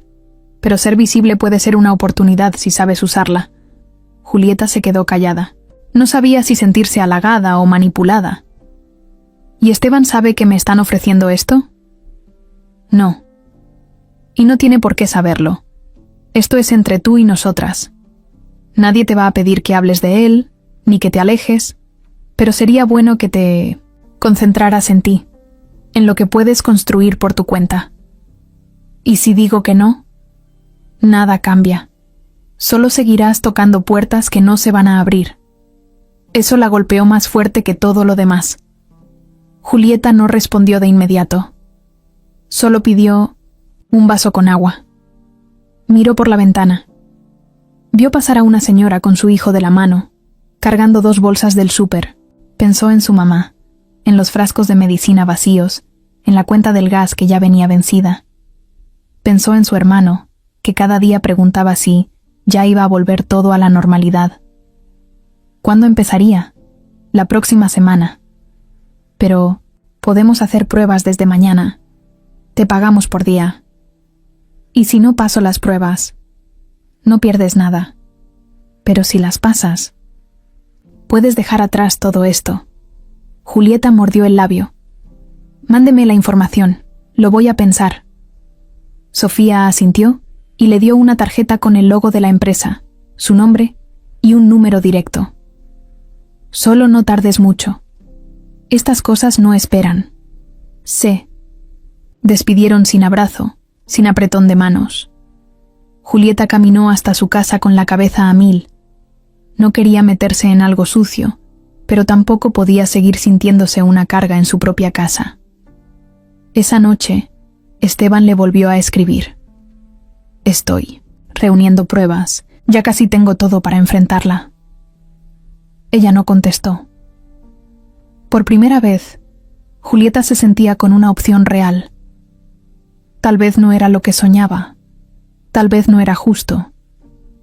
pero ser visible puede ser una oportunidad si sabes usarla». Julieta se quedó callada. No sabía si sentirse halagada o manipulada. «¿Y Esteban sabe que me están ofreciendo esto?» «No. Y no tiene por qué saberlo. Esto es entre tú y nosotras. Nadie te va a pedir que hables de él, ni que te alejes, pero sería bueno que te concentraras en ti, en lo que puedes construir por tu cuenta. Y si digo que no, nada cambia. Solo seguirás tocando puertas que no se van a abrir». Eso la golpeó más fuerte que todo lo demás. Julieta no respondió de inmediato. Solo pidió un vaso con agua. Miró por la ventana. Vio pasar a una señora con su hijo de la mano, cargando 2 bolsas del súper. Pensó en su mamá, en los frascos de medicina vacíos, en la cuenta del gas que ya venía vencida. Pensó en su hermano, que cada día preguntaba si ya iba a volver todo a la normalidad. ¿Cuándo empezaría? La próxima semana. Pero podemos hacer pruebas desde mañana. Te pagamos por día. Y si no paso las pruebas, no pierdes nada. Pero si las pasas, puedes dejar atrás todo esto. Julieta mordió el labio. Mándeme la información. Lo voy a pensar. Sofía asintió y le dio una tarjeta con el logo de la empresa, su nombre y un número directo. Solo no tardes mucho. Estas cosas no esperan. Sé. Despidieron sin abrazo, sin apretón de manos. Julieta caminó hasta su casa con la cabeza a mil. No quería meterse en algo sucio, pero tampoco podía seguir sintiéndose una carga en su propia casa. Esa noche, Esteban le volvió a escribir. Estoy reuniendo pruebas, ya casi tengo todo para enfrentarla. Ella no contestó. Por primera vez, Julieta se sentía con una opción real. Tal vez no era lo que soñaba, tal vez no era justo,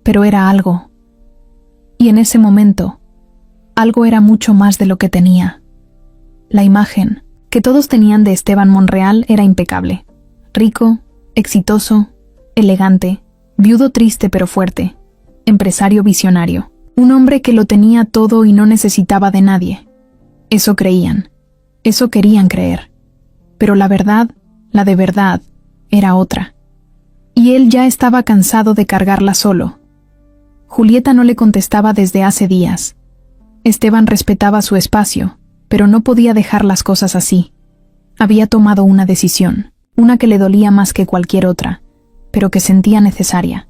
pero era algo. Y en ese momento, algo era mucho más de lo que tenía. La imagen que todos tenían de Esteban Monreal era impecable. Rico, exitoso, elegante, viudo triste pero fuerte, empresario visionario. Un hombre que lo tenía todo y no necesitaba de nadie. Eso creían. Eso querían creer. Pero la verdad, la de verdad, era otra. Y él ya estaba cansado de cargarla solo. Julieta no le contestaba desde hace días. Esteban respetaba su espacio, pero no podía dejar las cosas así. Había tomado una decisión, una que le dolía más que cualquier otra, pero que sentía necesaria.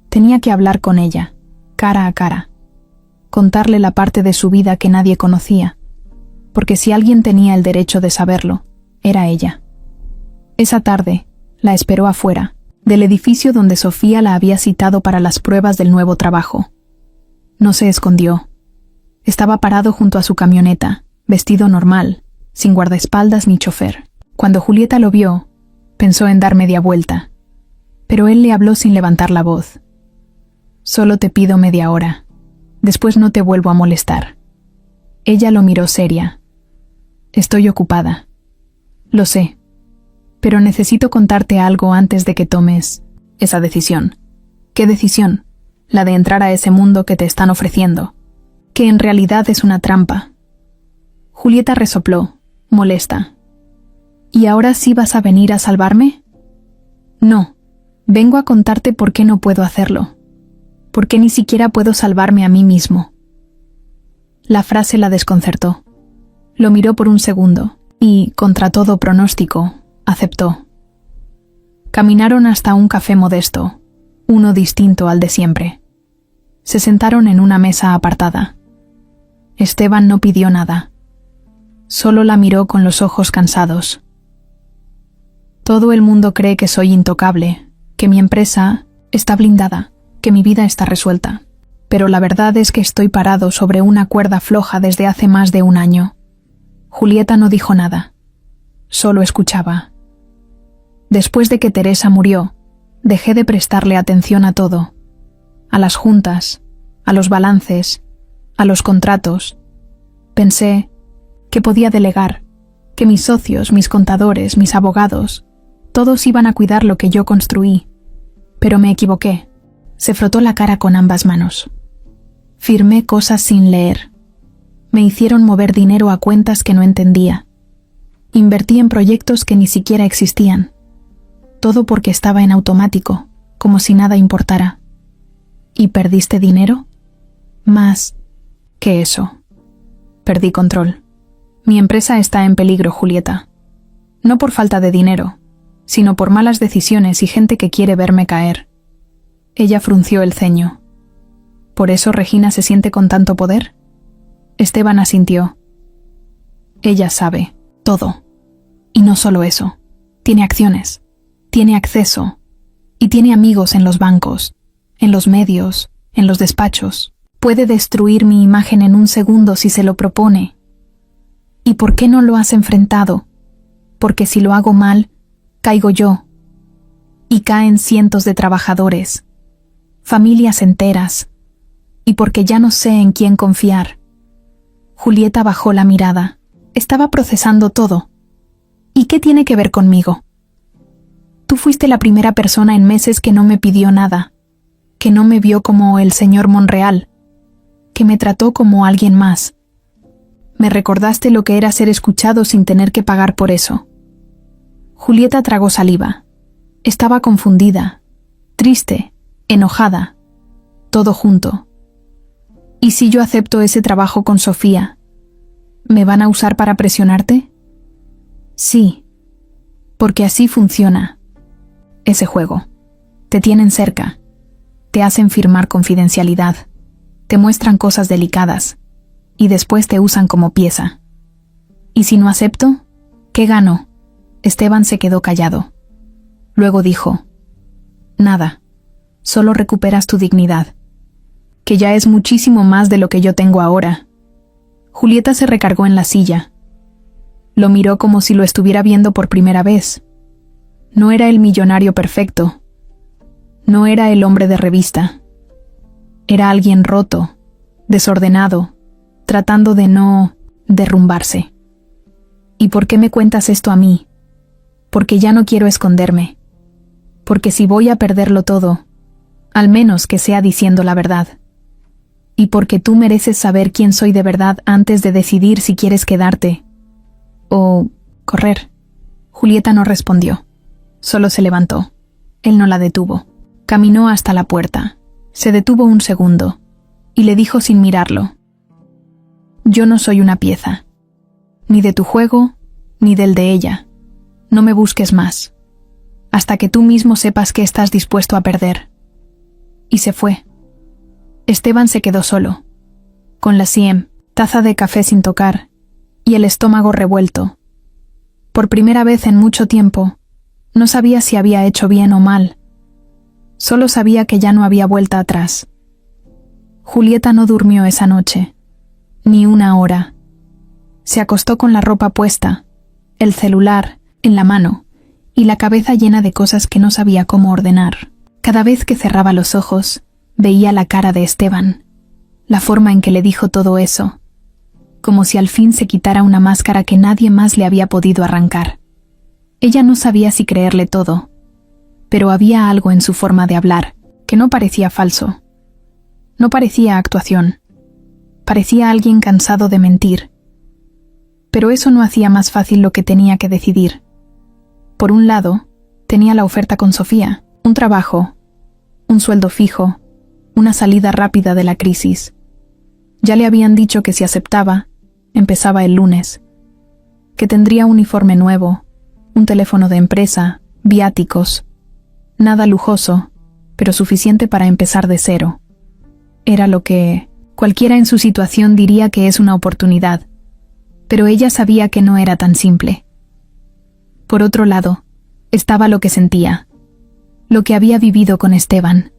Tenía que hablar con ella, cara a cara. Contarle la parte de su vida que nadie conocía, porque si alguien tenía el derecho de saberlo, era ella. Esa tarde, la esperó afuera, del edificio donde Sofía la había citado para las pruebas del nuevo trabajo. No se escondió. Estaba parado junto a su camioneta, vestido normal, sin guardaespaldas ni chofer. Cuando Julieta lo vio, pensó en dar media vuelta, pero él le habló sin levantar la voz. Solo te pido media hora. Después no te vuelvo a molestar. Ella lo miró seria. Estoy ocupada. Lo sé, pero necesito contarte algo antes de que tomes esa decisión. ¿Qué decisión? La de entrar a ese mundo que te están ofreciendo, que en realidad es una trampa. Julieta resopló, molesta. ¿Y ahora sí vas a venir a salvarme? No, vengo a contarte por qué no puedo hacerlo. ¿Por qué ni siquiera puedo salvarme a mí mismo? La frase la desconcertó. Lo miró por un segundo y, contra todo pronóstico, aceptó. Caminaron hasta un café modesto, uno distinto al de siempre. Se sentaron en una mesa apartada. Esteban no pidió nada. Solo la miró con los ojos cansados. Todo el mundo cree que soy intocable, que mi empresa está blindada, que mi vida está resuelta. Pero la verdad es que estoy parado sobre una cuerda floja desde hace más de un año. Julieta no dijo nada. Solo escuchaba. Después de que Teresa murió, dejé de prestarle atención a todo. A las juntas, a los balances, a los contratos. Pensé que podía delegar, que mis socios, mis contadores, mis abogados, todos iban a cuidar lo que yo construí. Pero me equivoqué. Se frotó la cara con ambas manos. Firmé cosas sin leer. Me hicieron mover dinero a cuentas que no entendía. Invertí en proyectos que ni siquiera existían. Todo porque estaba en automático, como si nada importara. ¿Y perdiste dinero? Más que eso. Perdí control. Mi empresa está en peligro, Julieta. No por falta de dinero, sino por malas decisiones y gente que quiere verme caer. Ella frunció el ceño. ¿Por eso Regina se siente con tanto poder? Esteban asintió. Ella sabe todo. Y no solo eso. Tiene acciones. Tiene acceso. Y tiene amigos en los bancos, en los medios, en los despachos. Puede destruir mi imagen en un segundo si se lo propone. ¿Y por qué no lo has enfrentado? Porque si lo hago mal, caigo yo. Y caen cientos de trabajadores, familias enteras, y porque ya no sé en quién confiar. Julieta bajó la mirada. Estaba procesando todo. ¿Y qué tiene que ver conmigo? Tú fuiste la primera persona en meses que no me pidió nada, que no me vio como el señor Monreal, que me trató como alguien más. Me recordaste lo que era ser escuchado sin tener que pagar por eso. Julieta tragó saliva. Estaba confundida, triste, enojada, todo junto. ¿Y si yo acepto ese trabajo con Sofía? ¿Me van a usar para presionarte? Sí, porque así funciona ese juego. Te tienen cerca, te hacen firmar confidencialidad, te muestran cosas delicadas y después te usan como pieza. ¿Y si no acepto? ¿Qué gano? Esteban se quedó callado. Luego dijo: nada, solo recuperas tu dignidad, que ya es muchísimo más de lo que yo tengo ahora. Julieta se recargó en la silla. Lo miró como si lo estuviera viendo por primera vez. No era el millonario perfecto. No era el hombre de revista. Era alguien roto, desordenado, tratando de no derrumbarse. ¿Y por qué me cuentas esto a mí? Porque ya no quiero esconderme. Porque si voy a perderlo todo, al menos que sea diciendo la verdad. Y porque tú mereces saber quién soy de verdad antes de decidir si quieres quedarte o correr. Julieta no respondió. Solo se levantó. Él no la detuvo. Caminó hasta la puerta. Se detuvo un segundo y le dijo sin mirarlo: yo no soy una pieza, ni de tu juego, ni del de ella. No me busques más, hasta que tú mismo sepas que estás dispuesto a perder. Y se fue. Esteban se quedó solo, con la siem, taza de café sin tocar, y el estómago revuelto. Por primera vez en mucho tiempo, no sabía si había hecho bien o mal. Solo sabía que ya no había vuelta atrás. Julieta no durmió esa noche, ni una hora. Se acostó con la ropa puesta, el celular en la mano y la cabeza llena de cosas que no sabía cómo ordenar. Cada vez que cerraba los ojos, veía la cara de Esteban, la forma en que le dijo todo eso, como si al fin se quitara una máscara que nadie más le había podido arrancar. Ella no sabía si creerle todo, pero había algo en su forma de hablar que no parecía falso. No parecía actuación. Parecía alguien cansado de mentir. Pero eso no hacía más fácil lo que tenía que decidir. Por un lado, tenía la oferta con Sofía, un trabajo, un sueldo fijo, una salida rápida de la crisis. Ya le habían dicho que si aceptaba, empezaba el lunes, que tendría un uniforme nuevo, un teléfono de empresa, viáticos. Nada lujoso, pero suficiente para empezar de cero. Era lo que cualquiera en su situación diría que es una oportunidad, pero ella sabía que no era tan simple. Por otro lado, estaba lo que sentía, lo que había vivido con Esteban.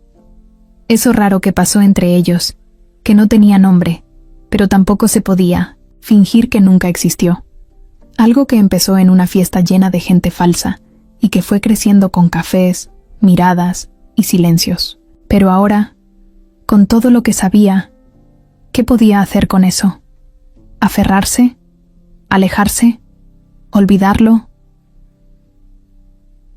Eso raro que pasó entre ellos, que no tenía nombre, pero tampoco se podía fingir que nunca existió. Algo que empezó en una fiesta llena de gente falsa y que fue creciendo con cafés, miradas y silencios. Pero ahora, con todo lo que sabía, ¿qué podía hacer con eso? ¿Aferrarse? ¿Alejarse? ¿Olvidarlo?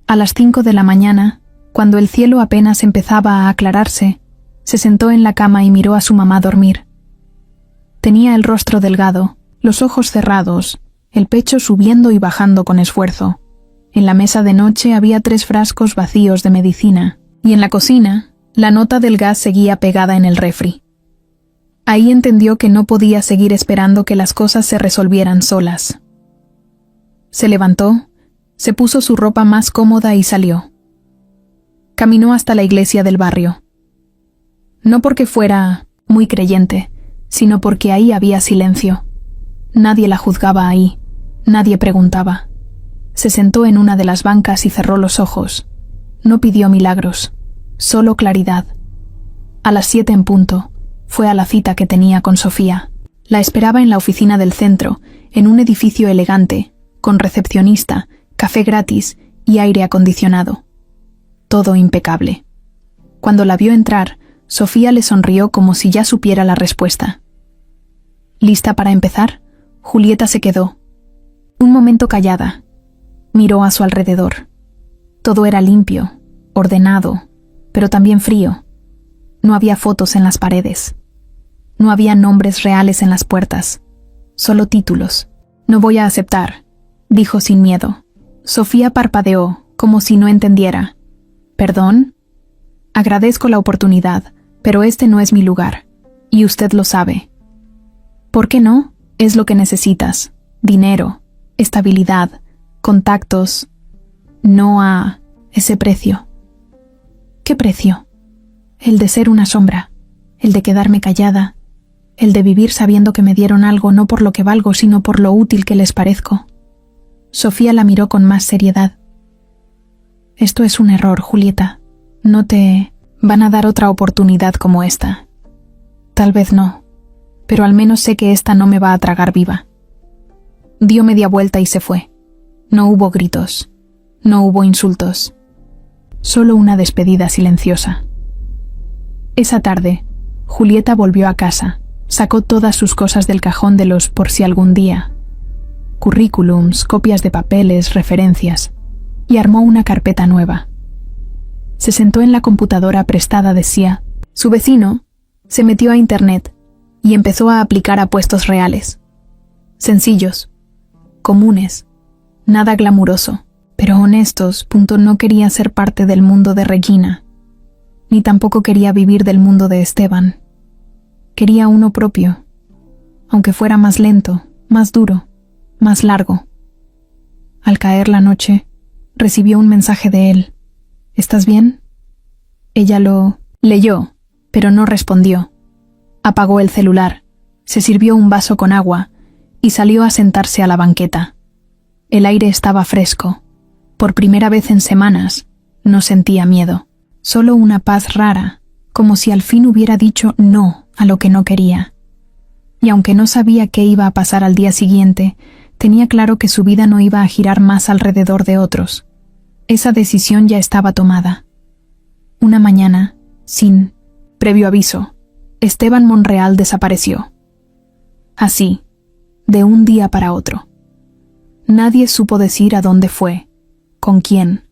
A las 5 de la mañana, cuando el cielo apenas empezaba a aclararse, se sentó en la cama y miró a su mamá dormir. Tenía el rostro delgado, los ojos cerrados, el pecho subiendo y bajando con esfuerzo. En la mesa de noche había 3 frascos vacíos de medicina, y en la cocina, la nota del gas seguía pegada en el refri. Ahí entendió que no podía seguir esperando que las cosas se resolvieran solas. Se levantó, se puso su ropa más cómoda y salió. Caminó hasta la iglesia del barrio. No porque fuera muy creyente, sino porque ahí había silencio. Nadie la juzgaba ahí, nadie preguntaba. Se sentó en una de las bancas y cerró los ojos. No pidió milagros, solo claridad. A las 7 en punto, fue a la cita que tenía con Sofía. La esperaba en la oficina del centro, en un edificio elegante, con recepcionista, café gratis y aire acondicionado. Todo impecable. Cuando la vio entrar, Sofía le sonrió como si ya supiera la respuesta. ¿Lista para empezar? Julieta se quedó. Un momento callada. Miró a su alrededor. Todo era limpio, ordenado, pero también frío. No había fotos en las paredes. No había nombres reales en las puertas. solo títulos. No voy a aceptar, dijo sin miedo. Sofía parpadeó, como si no entendiera. ¿Perdón? Agradezco la oportunidad, pero este no es mi lugar, y usted lo sabe. ¿Por qué no? Es lo que necesitas. Dinero, estabilidad, contactos. No a ese precio. ¿Qué precio? El de ser una sombra, el de quedarme callada, el de vivir sabiendo que me dieron algo no por lo que valgo, sino por lo útil que les parezco. Sofía la miró con más seriedad. Esto es un error, Julieta. No te van a dar otra oportunidad como esta. Tal vez no, pero al menos sé que esta no me va a tragar viva. Dio media vuelta y se fue. No hubo gritos, no hubo insultos, solo una despedida silenciosa. Esa tarde, Julieta volvió a casa, sacó todas sus cosas del cajón de los por si algún día, currículums, copias de papeles, referencias, y armó una carpeta nueva. Se sentó en la computadora prestada de Sia. Su vecino se metió a Internet y empezó a aplicar a puestos reales. Sencillos, comunes, nada glamuroso, pero honestos. No quería ser parte del mundo de Regina, ni tampoco quería vivir del mundo de Esteban. Quería uno propio, aunque fuera más lento, más duro, más largo. Al caer la noche, recibió un mensaje de él. ¿Estás bien? Ella lo leyó, pero no respondió. Apagó el celular, se sirvió un vaso con agua y salió a sentarse a la banqueta. El aire estaba fresco. Por primera vez en semanas, no sentía miedo, solo una paz rara, como si al fin hubiera dicho no a lo que no quería. Y aunque no sabía qué iba a pasar al día siguiente, tenía claro que su vida no iba a girar más alrededor de otros. Esa decisión ya estaba tomada. Una mañana, sin previo aviso, Esteban Monreal desapareció. Así, de un día para otro. Nadie supo decir a dónde fue, con quién,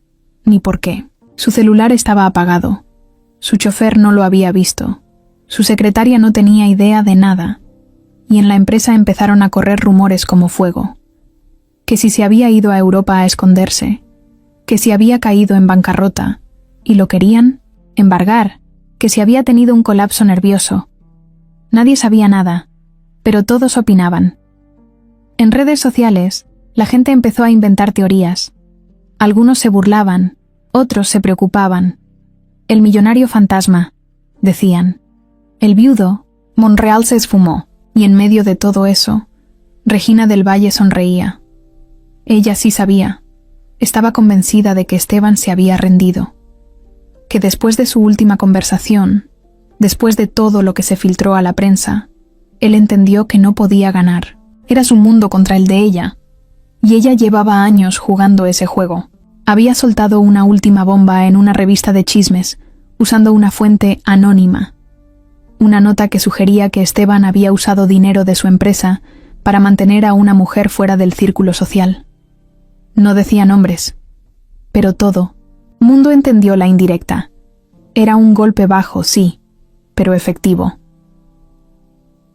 ni por qué. Su celular estaba apagado. Su chofer no lo había visto. Su secretaria no tenía idea de nada. Y en la empresa empezaron a correr rumores como fuego. Que si se había ido a Europa a esconderse, que si había caído en bancarrota, y lo querían embargar, que si había tenido un colapso nervioso. Nadie sabía nada, pero todos opinaban. En redes sociales, la gente empezó a inventar teorías. Algunos se burlaban, otros se preocupaban. El millonario fantasma, decían. El viudo, Monreal se esfumó, y en medio de todo eso, Regina del Valle sonreía. Ella sí sabía. Estaba convencida de que Esteban se había rendido. Que después de su última conversación, después de todo lo que se filtró a la prensa, él entendió que no podía ganar. Era su mundo contra el de ella, y ella llevaba años jugando ese juego. Había soltado una última bomba en una revista de chismes, usando una fuente anónima. Una nota que sugería que Esteban había usado dinero de su empresa para mantener a una mujer fuera del círculo social. No decía nombres, pero todo. Mundo entendió la indirecta. Era un golpe bajo, sí, pero efectivo.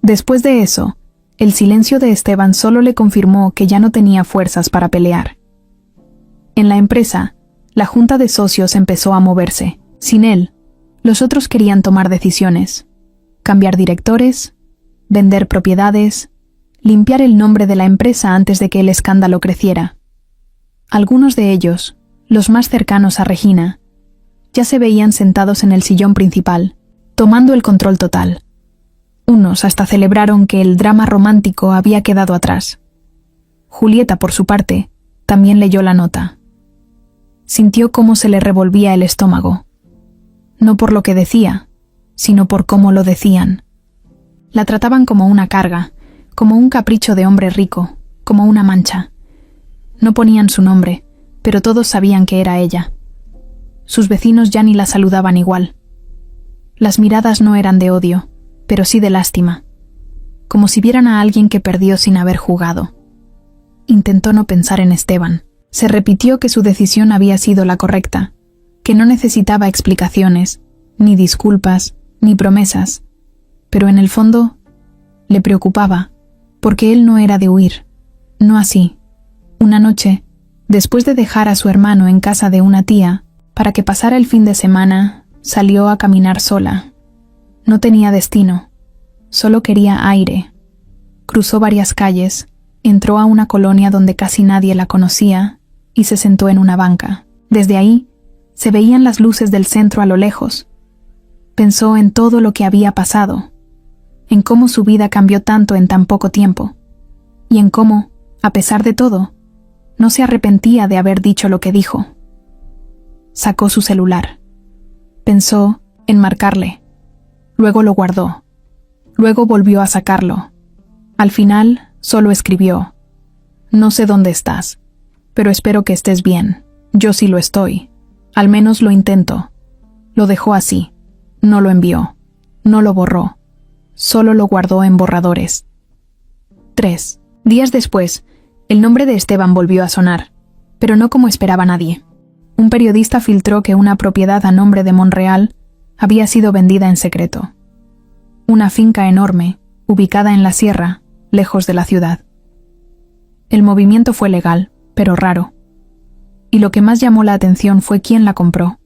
Después de eso, el silencio de Esteban solo le confirmó que ya no tenía fuerzas para pelear. En la empresa, la junta de socios empezó a moverse. Sin él, los otros querían tomar decisiones. Cambiar directores, vender propiedades, limpiar el nombre de la empresa antes de que el escándalo creciera. Algunos de ellos, los más cercanos a Regina, ya se veían sentados en el sillón principal, tomando el control total. Unos hasta celebraron que el drama romántico había quedado atrás. Julieta, por su parte, también leyó la nota. Sintió cómo se le revolvía el estómago. No por lo que decía, sino por cómo lo decían. La trataban como una carga, como un capricho de hombre rico, como una mancha. No ponían su nombre, pero todos sabían que era ella. Sus vecinos ya ni la saludaban igual. Las miradas no eran de odio, pero sí de lástima, como si vieran a alguien que perdió sin haber jugado. Intentó no pensar en Esteban. Se repitió que su decisión había sido la correcta, que no necesitaba explicaciones, ni disculpas, ni promesas, pero en el fondo le preocupaba, porque él no era de huir, no así. Una noche, después de dejar a su hermano en casa de una tía, para que pasara el fin de semana, salió a caminar sola. No tenía destino, solo quería aire. Cruzó varias calles, entró a una colonia donde casi nadie la conocía y se sentó en una banca. Desde ahí, se veían las luces del centro a lo lejos. Pensó en todo lo que había pasado, en cómo su vida cambió tanto en tan poco tiempo, y en cómo, a pesar de todo, no se arrepentía de haber dicho lo que dijo. Sacó su celular. Pensó en marcarle. Luego lo guardó. Luego volvió a sacarlo. Al final, solo escribió: «No sé dónde estás, pero espero que estés bien. Yo sí lo estoy. Al menos lo intento». Lo dejó así. No lo envió. No lo borró. Solo lo guardó en borradores. 3 días después, el nombre de Esteban volvió a sonar, pero no como esperaba nadie. Un periodista filtró que una propiedad a nombre de Monreal había sido vendida en secreto. Una finca enorme, ubicada en la sierra, lejos de la ciudad. El movimiento fue legal, pero raro. Y lo que más llamó la atención fue quién la compró.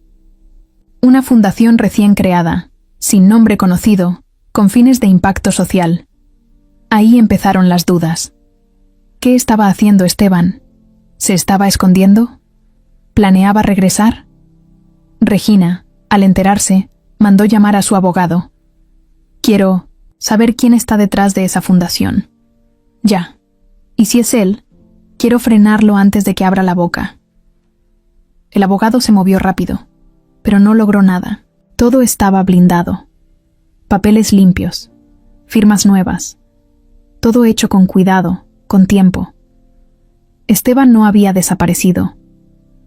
Una fundación recién creada, sin nombre conocido, con fines de impacto social. Ahí empezaron las dudas. ¿Qué estaba haciendo Esteban? ¿Se estaba escondiendo? ¿Planeaba regresar? Regina, al enterarse, mandó llamar a su abogado. «Quiero saber quién está detrás de esa fundación. Ya. Y si es él, quiero frenarlo antes de que abra la boca». El abogado se movió rápido, pero no logró nada. Todo estaba blindado. Papeles limpios, firmas nuevas. Todo hecho con cuidado, con tiempo. Esteban no había desaparecido.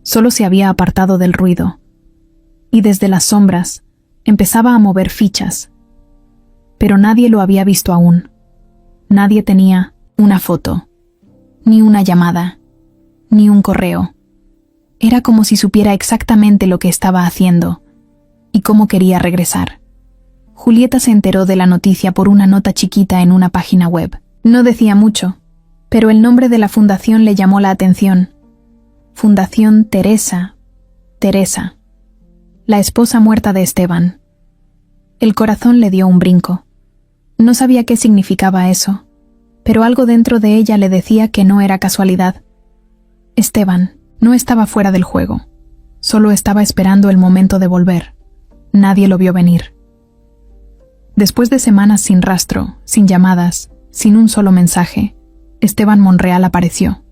Solo se había apartado del ruido. Y desde las sombras empezaba a mover fichas. Pero nadie lo había visto aún. Nadie tenía una foto, ni una llamada, ni un correo. Era como si supiera exactamente lo que estaba haciendo y cómo quería regresar. Julieta se enteró de la noticia por una nota chiquita en una página web. No decía mucho, pero el nombre de la fundación le llamó la atención. Fundación Teresa. Teresa. La esposa muerta de Esteban. El corazón le dio un brinco. No sabía qué significaba eso, pero algo dentro de ella le decía que no era casualidad. Esteban no estaba fuera del juego, solo estaba esperando el momento de volver. Nadie lo vio venir. Después de semanas sin rastro, sin llamadas, sin un solo mensaje, Esteban Monreal apareció.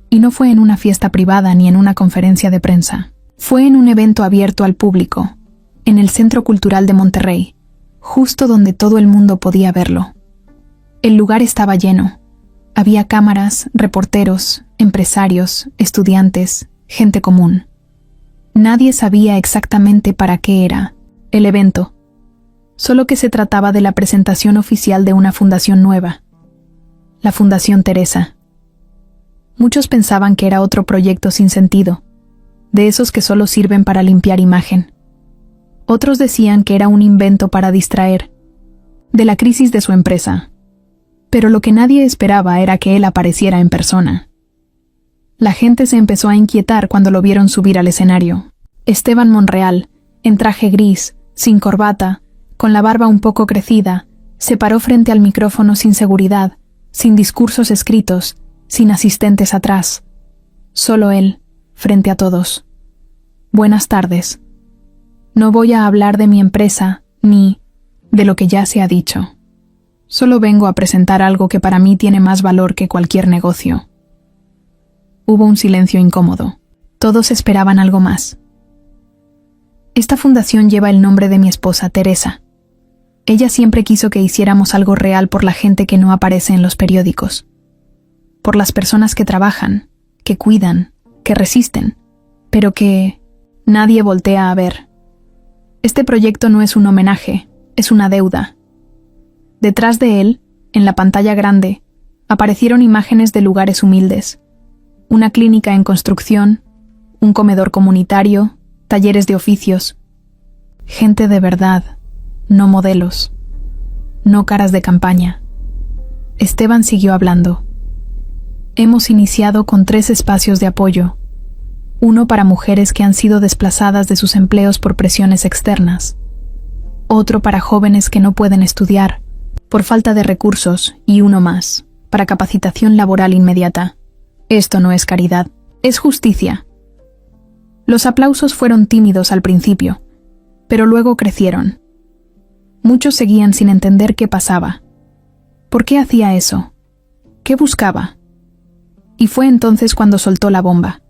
Y no fue en una fiesta privada ni en una conferencia de prensa. Fue en un evento abierto al público, en el Centro Cultural de Monterrey, justo donde todo el mundo podía verlo. El lugar estaba lleno. Había cámaras, reporteros, empresarios, estudiantes, gente común. Nadie sabía exactamente para qué era el evento, solo que se trataba de la presentación oficial de una fundación nueva, la Fundación Teresa. Muchos pensaban que era otro proyecto sin sentido, de esos que solo sirven para limpiar imagen. Otros decían que era un invento para distraer de la crisis de su empresa. Pero lo que nadie esperaba era que él apareciera en persona. La gente se empezó a inquietar cuando lo vieron subir al escenario. Esteban Monreal, en traje gris, sin corbata, con la barba un poco crecida, se paró frente al micrófono sin seguridad, sin discursos escritos, sin asistentes atrás. Solo él, frente a todos. «Buenas tardes. No voy a hablar de mi empresa, ni de lo que ya se ha dicho. Solo vengo a presentar algo que para mí tiene más valor que cualquier negocio». Hubo un silencio incómodo. Todos esperaban algo más. «Esta fundación lleva el nombre de mi esposa, Teresa. Ella siempre quiso que hiciéramos algo real por la gente que no aparece en los periódicos. Por las personas que trabajan, que cuidan, que resisten, pero que nadie voltea a ver. Este proyecto no es un homenaje, es una deuda». Detrás de él, en la pantalla grande, aparecieron imágenes de lugares humildes. Una clínica en construcción, un comedor comunitario, talleres de oficios. Gente de verdad, no modelos, no caras de campaña. Esteban siguió hablando. Hemos iniciado con 3 espacios de apoyo. Uno para mujeres que han sido desplazadas de sus empleos por presiones externas. Otro para jóvenes que no pueden estudiar, por falta de recursos, y uno más, para capacitación laboral inmediata. Esto no es caridad, es justicia. Los aplausos fueron tímidos al principio, pero luego crecieron. Muchos seguían sin entender qué pasaba. ¿Por qué hacía eso? ¿Qué buscaba? Y fue entonces cuando soltó la bomba.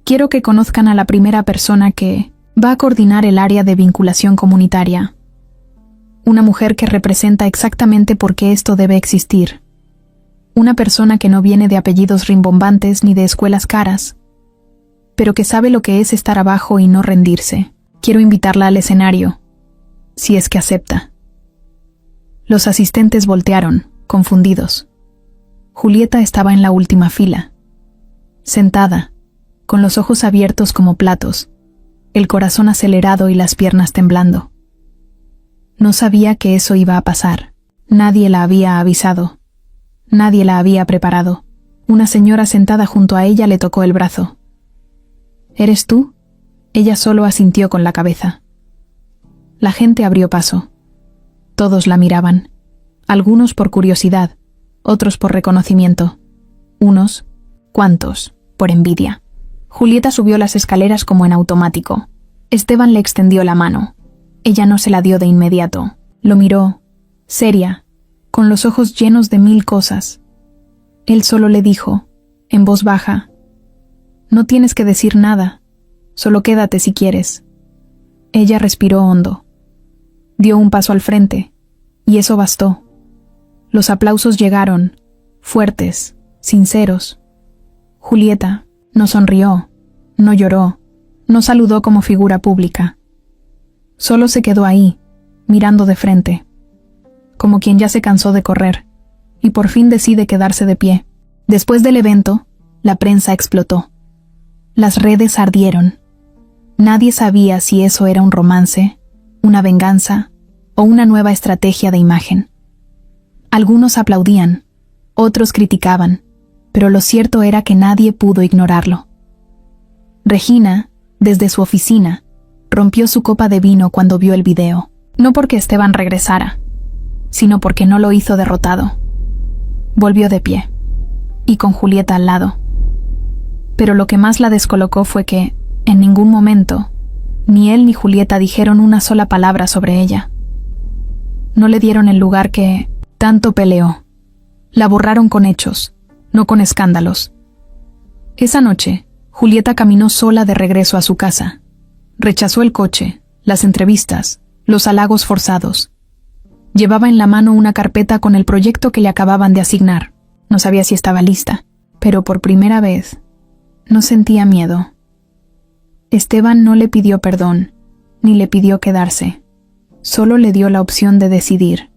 Quiero que conozcan a la primera persona que va a coordinar el área de vinculación comunitaria. Una mujer que representa exactamente por qué esto debe existir. Una persona que no viene de apellidos rimbombantes ni de escuelas caras, pero que sabe lo que es estar abajo y no rendirse. Quiero invitarla al escenario, si es que acepta. Los asistentes voltearon, confundidos. Julieta estaba en la última fila, sentada, con los ojos abiertos como platos, el corazón acelerado y las piernas temblando. No sabía que eso iba a pasar. Nadie la había avisado. Nadie la había preparado. Una señora sentada junto a ella le tocó el brazo. ¿Eres tú? Ella solo asintió con la cabeza. La gente abrió paso. Todos la miraban. Algunos por curiosidad, otros por reconocimiento. Unos, ¿cuántos?, por envidia. Julieta subió las escaleras como en automático. Esteban le extendió la mano. Ella no se la dio de inmediato. Lo miró, seria, con los ojos llenos de 1000 cosas. Él solo le dijo, en voz baja, «No tienes que decir nada, solo quédate si quieres». Ella respiró hondo. Dio un paso al frente, y eso bastó. Los aplausos llegaron, fuertes, sinceros. Julieta no sonrió, no lloró, no saludó como figura pública. Solo se quedó ahí, mirando de frente, como quien ya se cansó de correr, y por fin decide quedarse de pie. Después del evento, la prensa explotó. Las redes ardieron. Nadie sabía si eso era un romance, una venganza o una nueva estrategia de imagen. Algunos aplaudían, otros criticaban, pero lo cierto era que nadie pudo ignorarlo. Regina, desde su oficina, rompió su copa de vino cuando vio el video, no porque Esteban regresara, sino porque no lo hizo derrotado. Volvió de pie, y con Julieta al lado. Pero lo que más la descolocó fue que, en ningún momento, ni él ni Julieta dijeron una sola palabra sobre ella. No le dieron el lugar que tanto peleó. La borraron con hechos, no con escándalos. Esa noche, Julieta caminó sola de regreso a su casa. Rechazó el coche, las entrevistas, los halagos forzados. Llevaba en la mano una carpeta con el proyecto que le acababan de asignar. No sabía si estaba lista, pero por primera vez no sentía miedo. Esteban no le pidió perdón, ni le pidió quedarse. Solo le dio la opción de decidir.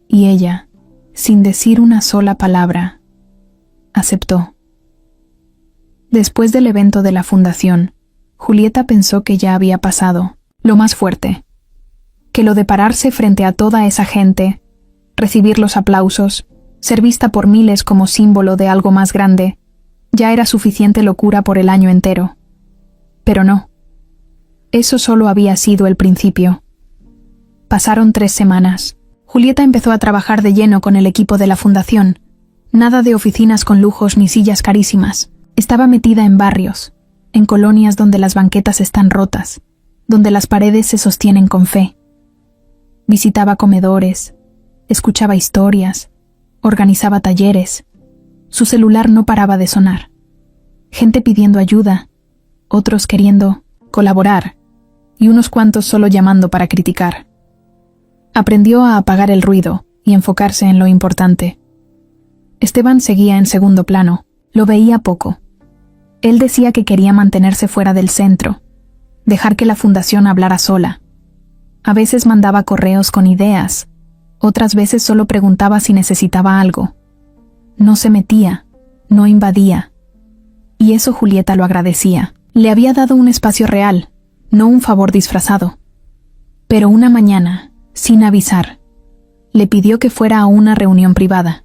Y ella, sin decir una sola palabra, aceptó. Después del evento de la fundación, Julieta pensó que ya había pasado lo más fuerte, que lo de pararse frente a toda esa gente, recibir los aplausos, ser vista por miles como símbolo de algo más grande, ya era suficiente locura por el año entero. Pero no. Eso solo había sido el principio. Pasaron 3 semanas. Julieta empezó a trabajar de lleno con el equipo de la fundación. Nada de oficinas con lujos ni sillas carísimas. Estaba metida en barrios, en colonias donde las banquetas están rotas, donde las paredes se sostienen con fe. Visitaba comedores, escuchaba historias, organizaba talleres. Su celular no paraba de sonar. Gente pidiendo ayuda, otros queriendo colaborar, y unos cuantos solo llamando para criticar. Aprendió a apagar el ruido y enfocarse en lo importante. Esteban seguía en segundo plano, lo veía poco. Él decía que quería mantenerse fuera del centro, dejar que la fundación hablara sola. A veces mandaba correos con ideas, otras veces solo preguntaba si necesitaba algo. No se metía, no invadía. Y eso Julieta lo agradecía. Le había dado un espacio real, no un favor disfrazado. Pero una mañana, sin avisar, Le pidió que fuera a una reunión privada.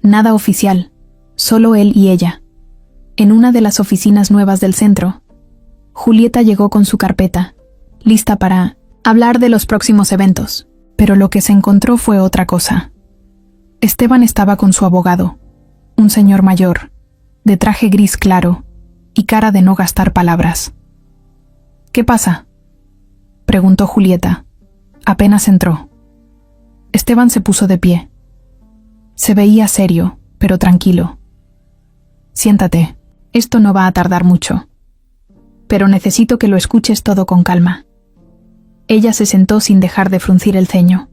Nada oficial, solo él y ella. En una de las oficinas nuevas del centro, Julieta llegó con su carpeta, lista para hablar de los próximos eventos, pero lo que se encontró fue otra cosa. Esteban estaba con su abogado, un señor mayor, de traje gris claro y cara de no gastar palabras. «¿Qué pasa?», preguntó Julieta. Apenas entró. Esteban se puso de pie. Se veía serio, pero tranquilo. «Siéntate, esto no va a tardar mucho. Pero necesito que lo escuches todo con calma». Ella se sentó sin dejar de fruncir el ceño.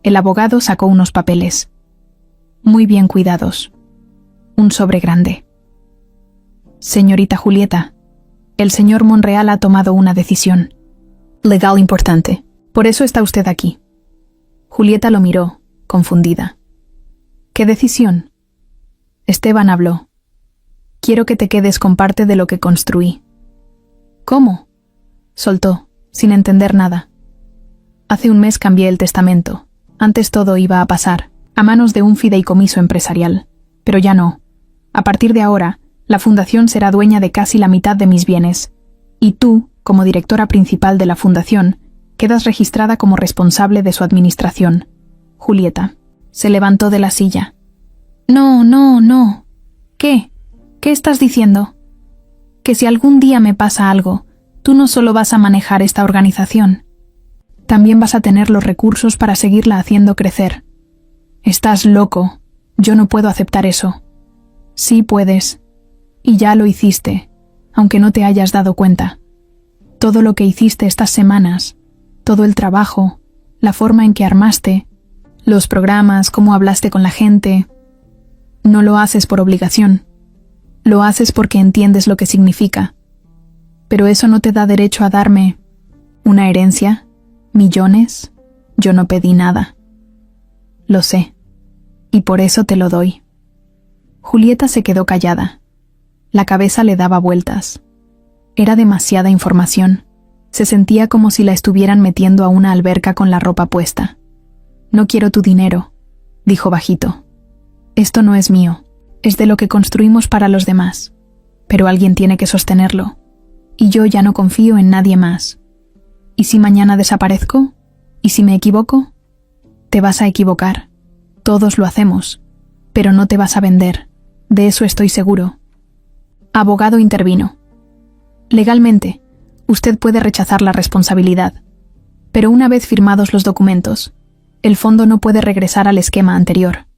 El abogado sacó unos papeles, muy bien cuidados. Un sobre grande. «Señorita Julieta, el señor Monreal ha tomado una decisión legal importante. Por eso está usted aquí». Julieta lo miró, confundida. «¿Qué decisión?». Esteban habló. «Quiero que te quedes con parte de lo que construí». «¿Cómo?», soltó, sin entender nada. «Hace un mes cambié el testamento. Antes todo iba a pasar a manos de un fideicomiso empresarial. Pero ya no. A partir de ahora, la fundación será dueña de casi la mitad de mis bienes. Y tú, como directora principal de la fundación, quedas registrada como responsable de su administración». Julieta se levantó de la silla. «No, no, no. ¿Qué? ¿Qué estás diciendo? Que si algún día me pasa algo, tú no solo vas a manejar esta organización, también vas a tener los recursos para seguirla haciendo crecer». «Estás loco. Yo no puedo aceptar eso». «Sí puedes. Y ya lo hiciste, aunque no te hayas dado cuenta. Todo lo que hiciste estas semanas, todo el trabajo, la forma en que armaste, los programas, cómo hablaste con la gente, no lo haces por obligación. Lo haces porque entiendes lo que significa. Pero eso no te da derecho a darme una herencia, millones. Yo no pedí nada. Lo sé. Y por eso te lo doy». Julieta se quedó callada. La cabeza le daba vueltas. Era demasiada información. Se sentía como si la estuvieran metiendo a una alberca con la ropa puesta. «No quiero tu dinero», dijo bajito. «Esto no es mío. Es de lo que construimos para los demás. Pero alguien tiene que sostenerlo. Y yo ya no confío en nadie más. ¿Y si mañana desaparezco? ¿Y si me equivoco? Te vas a equivocar. Todos lo hacemos. Pero no te vas a vender. De eso estoy seguro». Abogado intervino. «Legalmente, usted puede rechazar la responsabilidad. Pero una vez firmados los documentos, el fondo no puede regresar al esquema anterior.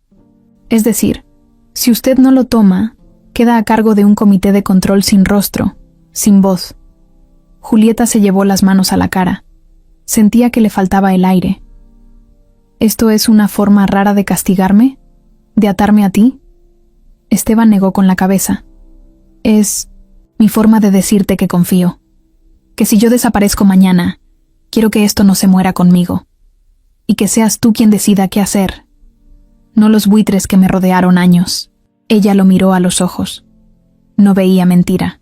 Es decir, si usted no lo toma, queda a cargo de un comité de control sin rostro, sin voz». Julieta se llevó las manos a la cara. Sentía que le faltaba el aire. «¿Esto es una forma rara de castigarme? ¿De atarme a ti?». Esteban negó con la cabeza. «Es mi forma de decirte que confío. Que si yo desaparezco mañana, quiero que esto no se muera conmigo. Y que seas tú quien decida qué hacer. No los buitres que me rodearon años». Ella lo miró a los ojos. No veía mentira.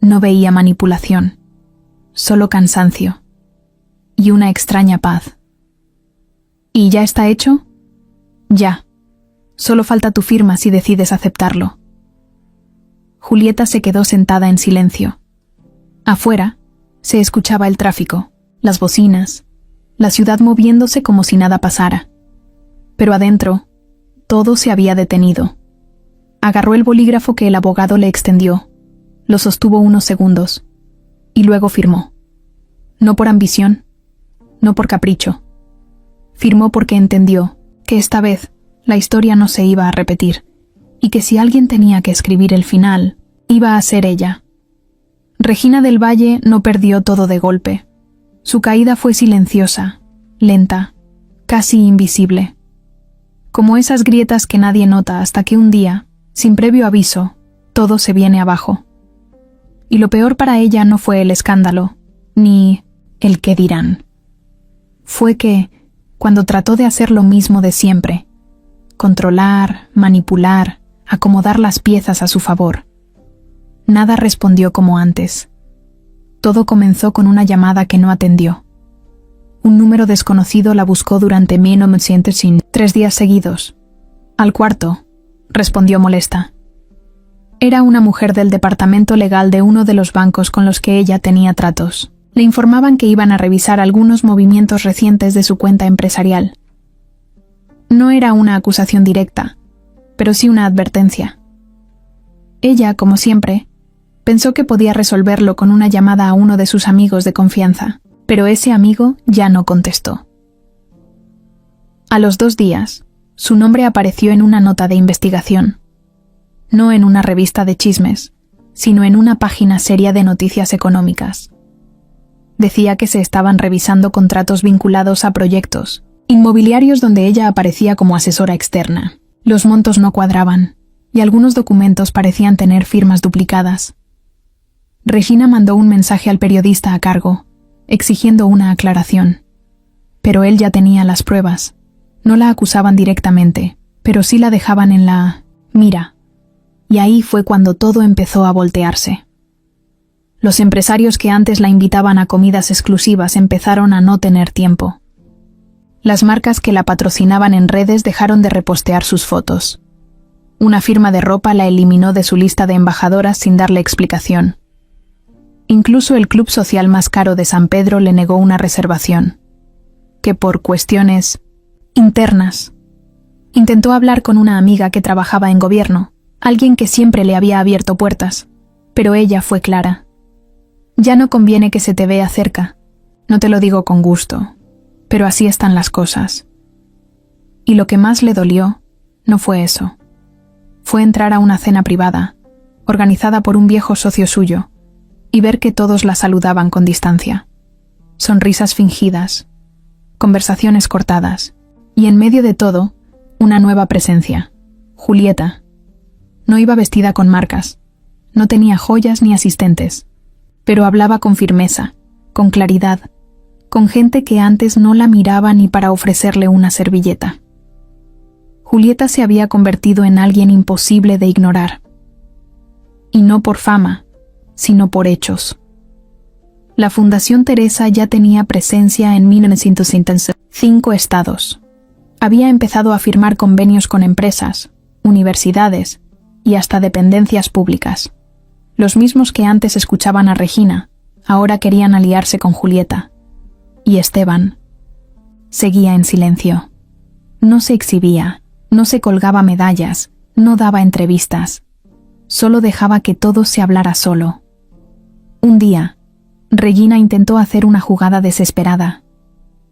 No veía manipulación. Solo cansancio. Y una extraña paz. «¿Y ya está hecho?». «Ya. Solo falta tu firma si decides aceptarlo». Julieta se quedó sentada en silencio. Afuera, se escuchaba el tráfico, las bocinas, la ciudad moviéndose como si nada pasara. Pero adentro, todo se había detenido. Agarró el bolígrafo que el abogado le extendió, lo sostuvo unos segundos, y luego firmó. No por ambición, no por capricho. Firmó porque entendió que esta vez la historia no se iba a repetir, y que si alguien tenía que escribir el final, iba a ser ella. Regina del Valle no perdió todo de golpe. Su caída fue silenciosa, lenta, casi invisible. Como esas grietas que nadie nota hasta que un día, sin previo aviso, todo se viene abajo. Y lo peor para ella no fue el escándalo, ni el qué dirán. Fue que, cuando trató de hacer lo mismo de siempre, controlar, manipular, acomodar las piezas a su favor, nada respondió como antes. Todo comenzó con una llamada que no atendió. Un número desconocido la buscó durante 3 días seguidos. Al cuarto, respondió molesta. Era una mujer del departamento legal de uno de los bancos con los que ella tenía tratos. Le informaban que iban a revisar algunos movimientos recientes de su cuenta empresarial. No era una acusación directa, pero sí una advertencia. Ella, como siempre, pensó que podía resolverlo con una llamada a uno de sus amigos de confianza, pero ese amigo ya no contestó. A los 2 días, su nombre apareció en una nota de investigación. No en una revista de chismes, sino en una página seria de noticias económicas. Decía que se estaban revisando contratos vinculados a proyectos inmobiliarios donde ella aparecía como asesora externa. Los montos no cuadraban, y algunos documentos parecían tener firmas duplicadas. Regina mandó un mensaje al periodista a cargo, exigiendo una aclaración. Pero él ya tenía las pruebas. No la acusaban directamente, pero sí la dejaban en la mira. Y ahí fue cuando todo empezó a voltearse. Los empresarios que antes la invitaban a comidas exclusivas empezaron a no tener tiempo. Las marcas que la patrocinaban en redes dejaron de repostear sus fotos. Una firma de ropa la eliminó de su lista de embajadoras sin darle explicación. Incluso el club social más caro de San Pedro le negó una reservación, que por cuestiones internas. Intentó hablar con una amiga que trabajaba en gobierno, alguien que siempre le había abierto puertas, pero ella fue clara. Ya no conviene que se te vea cerca. No te lo digo con gusto, pero así están las cosas. Y lo que más le dolió no fue eso. Fue entrar a una cena privada, organizada por un viejo socio suyo, y ver que todos la saludaban con distancia. Sonrisas fingidas, conversaciones cortadas, y en medio de todo, una nueva presencia, Julieta. No iba vestida con marcas, no tenía joyas ni asistentes, pero hablaba con firmeza, con claridad, con gente que antes no la miraba ni para ofrecerle una servilleta. Julieta se había convertido en alguien imposible de ignorar. Y no por fama, sino por hechos. La Fundación Teresa ya tenía presencia en 1905 estados. Había empezado a firmar convenios con empresas, universidades y hasta dependencias públicas. Los mismos que antes escuchaban a Regina, ahora querían aliarse con Julieta. Y Esteban seguía en silencio. No se exhibía, no se colgaba medallas, no daba entrevistas. Solo dejaba que todo se hablara solo. Un día, Regina intentó hacer una jugada desesperada.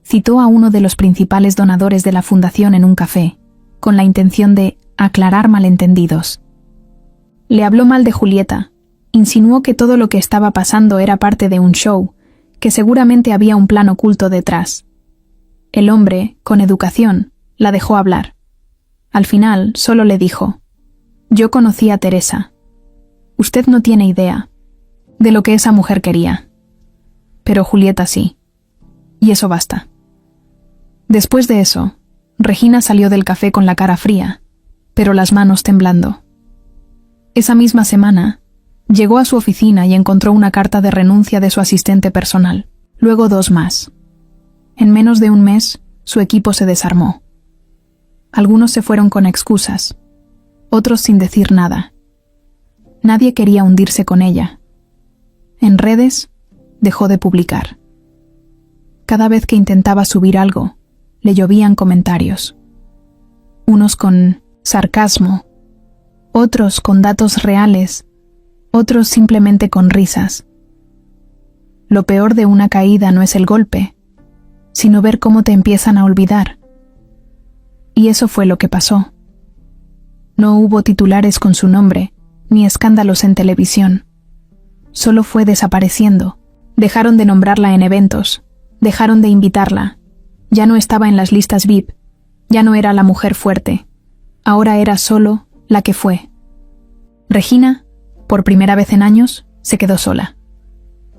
Citó a uno de los principales donadores de la fundación en un café, con la intención de aclarar malentendidos. Le habló mal de Julieta, insinuó que todo lo que estaba pasando era parte de un show, que seguramente había un plan oculto detrás. El hombre, con educación, la dejó hablar. Al final, solo le dijo: «Yo conocí a Teresa. Usted no tiene idea de lo que esa mujer quería. Pero Julieta sí. Y eso basta». Después de eso, Regina salió del café con la cara fría, pero las manos temblando. Esa misma semana, llegó a su oficina y encontró una carta de renuncia de su asistente personal, luego 2 más. En menos de un mes, su equipo se desarmó. Algunos se fueron con excusas, otros sin decir nada. Nadie quería hundirse con ella. En redes, dejó de publicar. Cada vez que intentaba subir algo, le llovían comentarios. Unos con sarcasmo, otros con datos reales, otros simplemente con risas. Lo peor de una caída no es el golpe, sino ver cómo te empiezan a olvidar. Y eso fue lo que pasó. No hubo titulares con su nombre, ni escándalos en televisión. Solo fue desapareciendo. Dejaron de nombrarla en eventos, dejaron de invitarla. Ya no estaba en las listas VIP, ya no era la mujer fuerte. Ahora era solo la que fue. Regina, por primera vez en años, se quedó sola.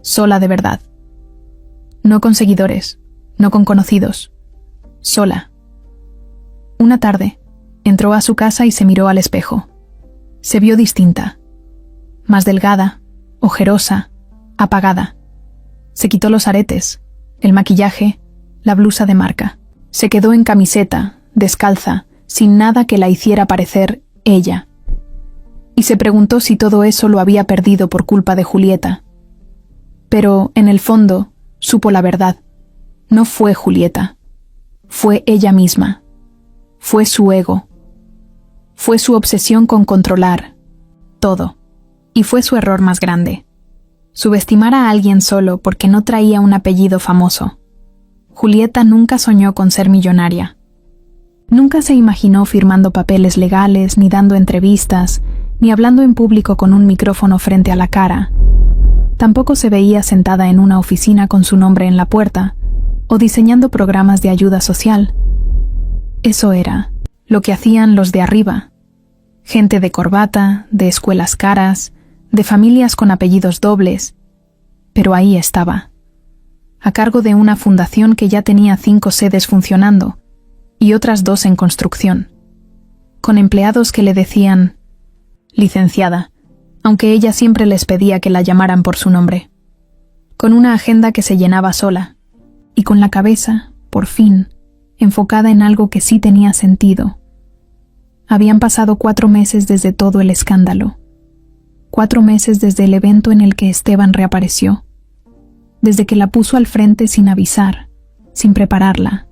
Sola de verdad. No con seguidores, no con conocidos. Sola. Una tarde, entró a su casa y se miró al espejo. Se vio distinta. Más delgada, ojerosa, apagada. Se quitó los aretes, el maquillaje, la blusa de marca. Se quedó en camiseta, descalza, sin nada que la hiciera parecer ella. Y se preguntó si todo eso lo había perdido por culpa de Julieta. Pero, en el fondo, supo la verdad. No fue Julieta. Fue ella misma. Fue su ego. Fue su obsesión con controlar todo. Y fue su error más grande. Subestimar a alguien solo porque no traía un apellido famoso. Julieta nunca soñó con ser millonaria. Nunca se imaginó firmando papeles legales, ni dando entrevistas, ni hablando en público con un micrófono frente a la cara. Tampoco se veía sentada en una oficina con su nombre en la puerta, o diseñando programas de ayuda social. Eso era lo que hacían los de arriba. Gente de corbata, de escuelas caras, de familias con apellidos dobles. Pero ahí estaba, a cargo de una fundación que ya tenía 5 sedes funcionando y otras 2 en construcción, con empleados que le decían licenciada, aunque ella siempre les pedía que la llamaran por su nombre, con una agenda que se llenaba sola y con la cabeza, por fin, enfocada en algo que sí tenía sentido. Habían pasado 4 meses desde todo el escándalo. 4 meses desde el evento en el que Esteban reapareció. Desde que la puso al frente sin avisar, sin prepararla,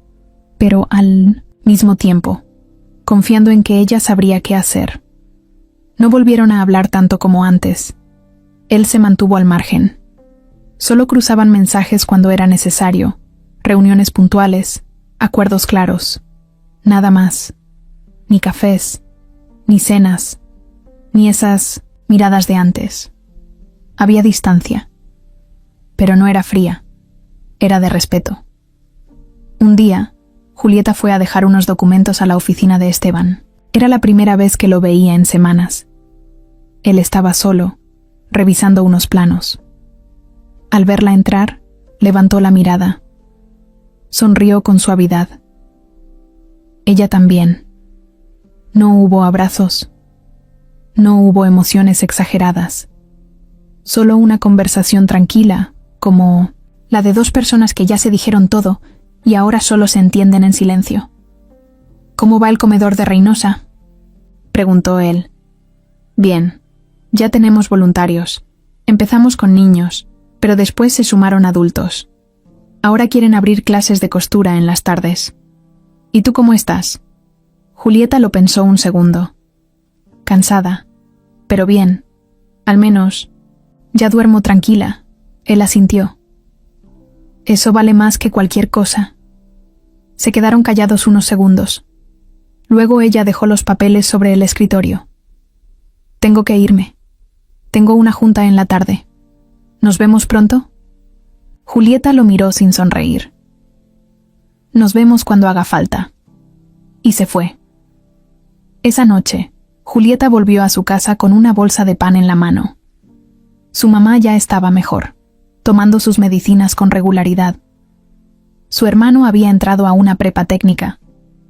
pero al mismo tiempo, confiando en que ella sabría qué hacer. No volvieron a hablar tanto como antes. Él se mantuvo al margen. Solo cruzaban mensajes cuando era necesario, reuniones puntuales, acuerdos claros. Nada más. Ni cafés, ni cenas, ni esas miradas de antes. Había distancia. Pero no era fría. Era de respeto. Un día, Julieta fue a dejar unos documentos a la oficina de Esteban. Era la primera vez que lo veía en semanas. Él estaba solo, revisando unos planos. Al verla entrar, levantó la mirada. Sonrió con suavidad. Ella también. No hubo abrazos. No hubo emociones exageradas. Solo una conversación tranquila, como la de 2 personas que ya se dijeron todo y ahora solo se entienden en silencio. ¿Cómo va el comedor de Reynosa?, preguntó él. Bien, ya tenemos voluntarios. Empezamos con niños, pero después se sumaron adultos. Ahora quieren abrir clases de costura en las tardes. ¿Y tú cómo estás? Julieta lo pensó un segundo. Cansada, pero bien. Al menos, ya duermo tranquila. Él asintió. Eso vale más que cualquier cosa. Se quedaron callados unos segundos. Luego ella dejó los papeles sobre el escritorio. Tengo que irme. Tengo una junta en la tarde. ¿Nos vemos pronto? Julieta lo miró sin sonreír. Nos vemos cuando haga falta. Y se fue. Esa noche, Julieta volvió a su casa con una bolsa de pan en la mano. Su mamá ya estaba mejor, tomando sus medicinas con regularidad. Su hermano había entrado a una prepa técnica,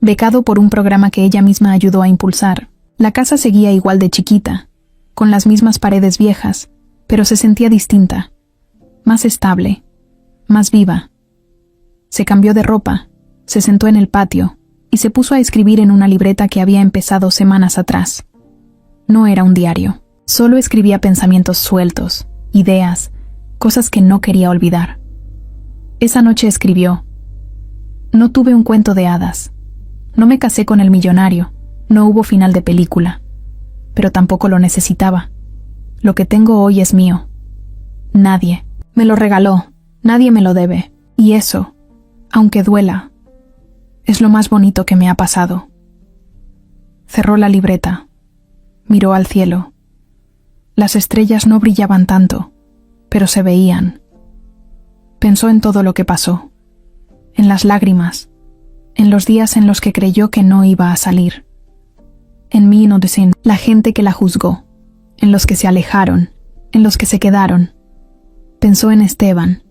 becado por un programa que ella misma ayudó a impulsar. La casa seguía igual de chiquita, con las mismas paredes viejas, pero se sentía distinta, más estable, más viva. Se cambió de ropa, se sentó en el patio y se puso a escribir en una libreta que había empezado semanas atrás. No era un diario, solo escribía pensamientos sueltos, ideas, cosas que no quería olvidar. Esa noche escribió: no tuve un cuento de hadas, no me casé con el millonario, no hubo final de película, pero tampoco lo necesitaba. Lo que tengo hoy es mío. Nadie me lo regaló, nadie me lo debe, y eso, aunque duela, es lo más bonito que me ha pasado. Cerró la libreta, miró al cielo. Las estrellas no brillaban tanto, pero se veían. Pensó en todo lo que pasó, en las lágrimas, en los días en los que creyó que no iba a salir, en mi inocente, la gente que la juzgó, en los que se alejaron, en los que se quedaron. Pensó en Esteban,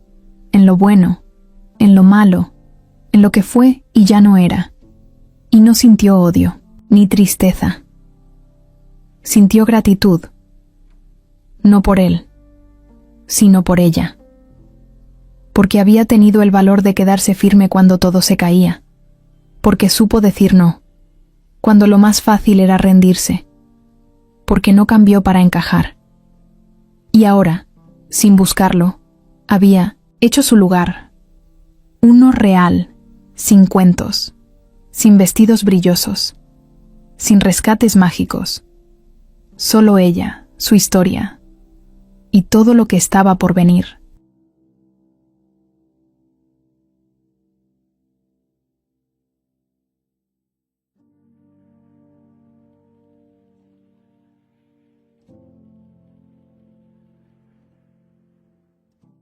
en lo bueno, en lo malo, en lo que fue y ya no era, y no sintió odio, ni tristeza. Sintió gratitud, no por él, sino por ella. porque había tenido el valor de quedarse firme cuando todo se caía, porque supo decir no, cuando lo más fácil era rendirse, porque no cambió para encajar. Y ahora, sin buscarlo, había hecho su lugar, uno real, sin cuentos, sin vestidos brillosos, sin rescates mágicos, solo ella, su historia, y todo lo que estaba por venir.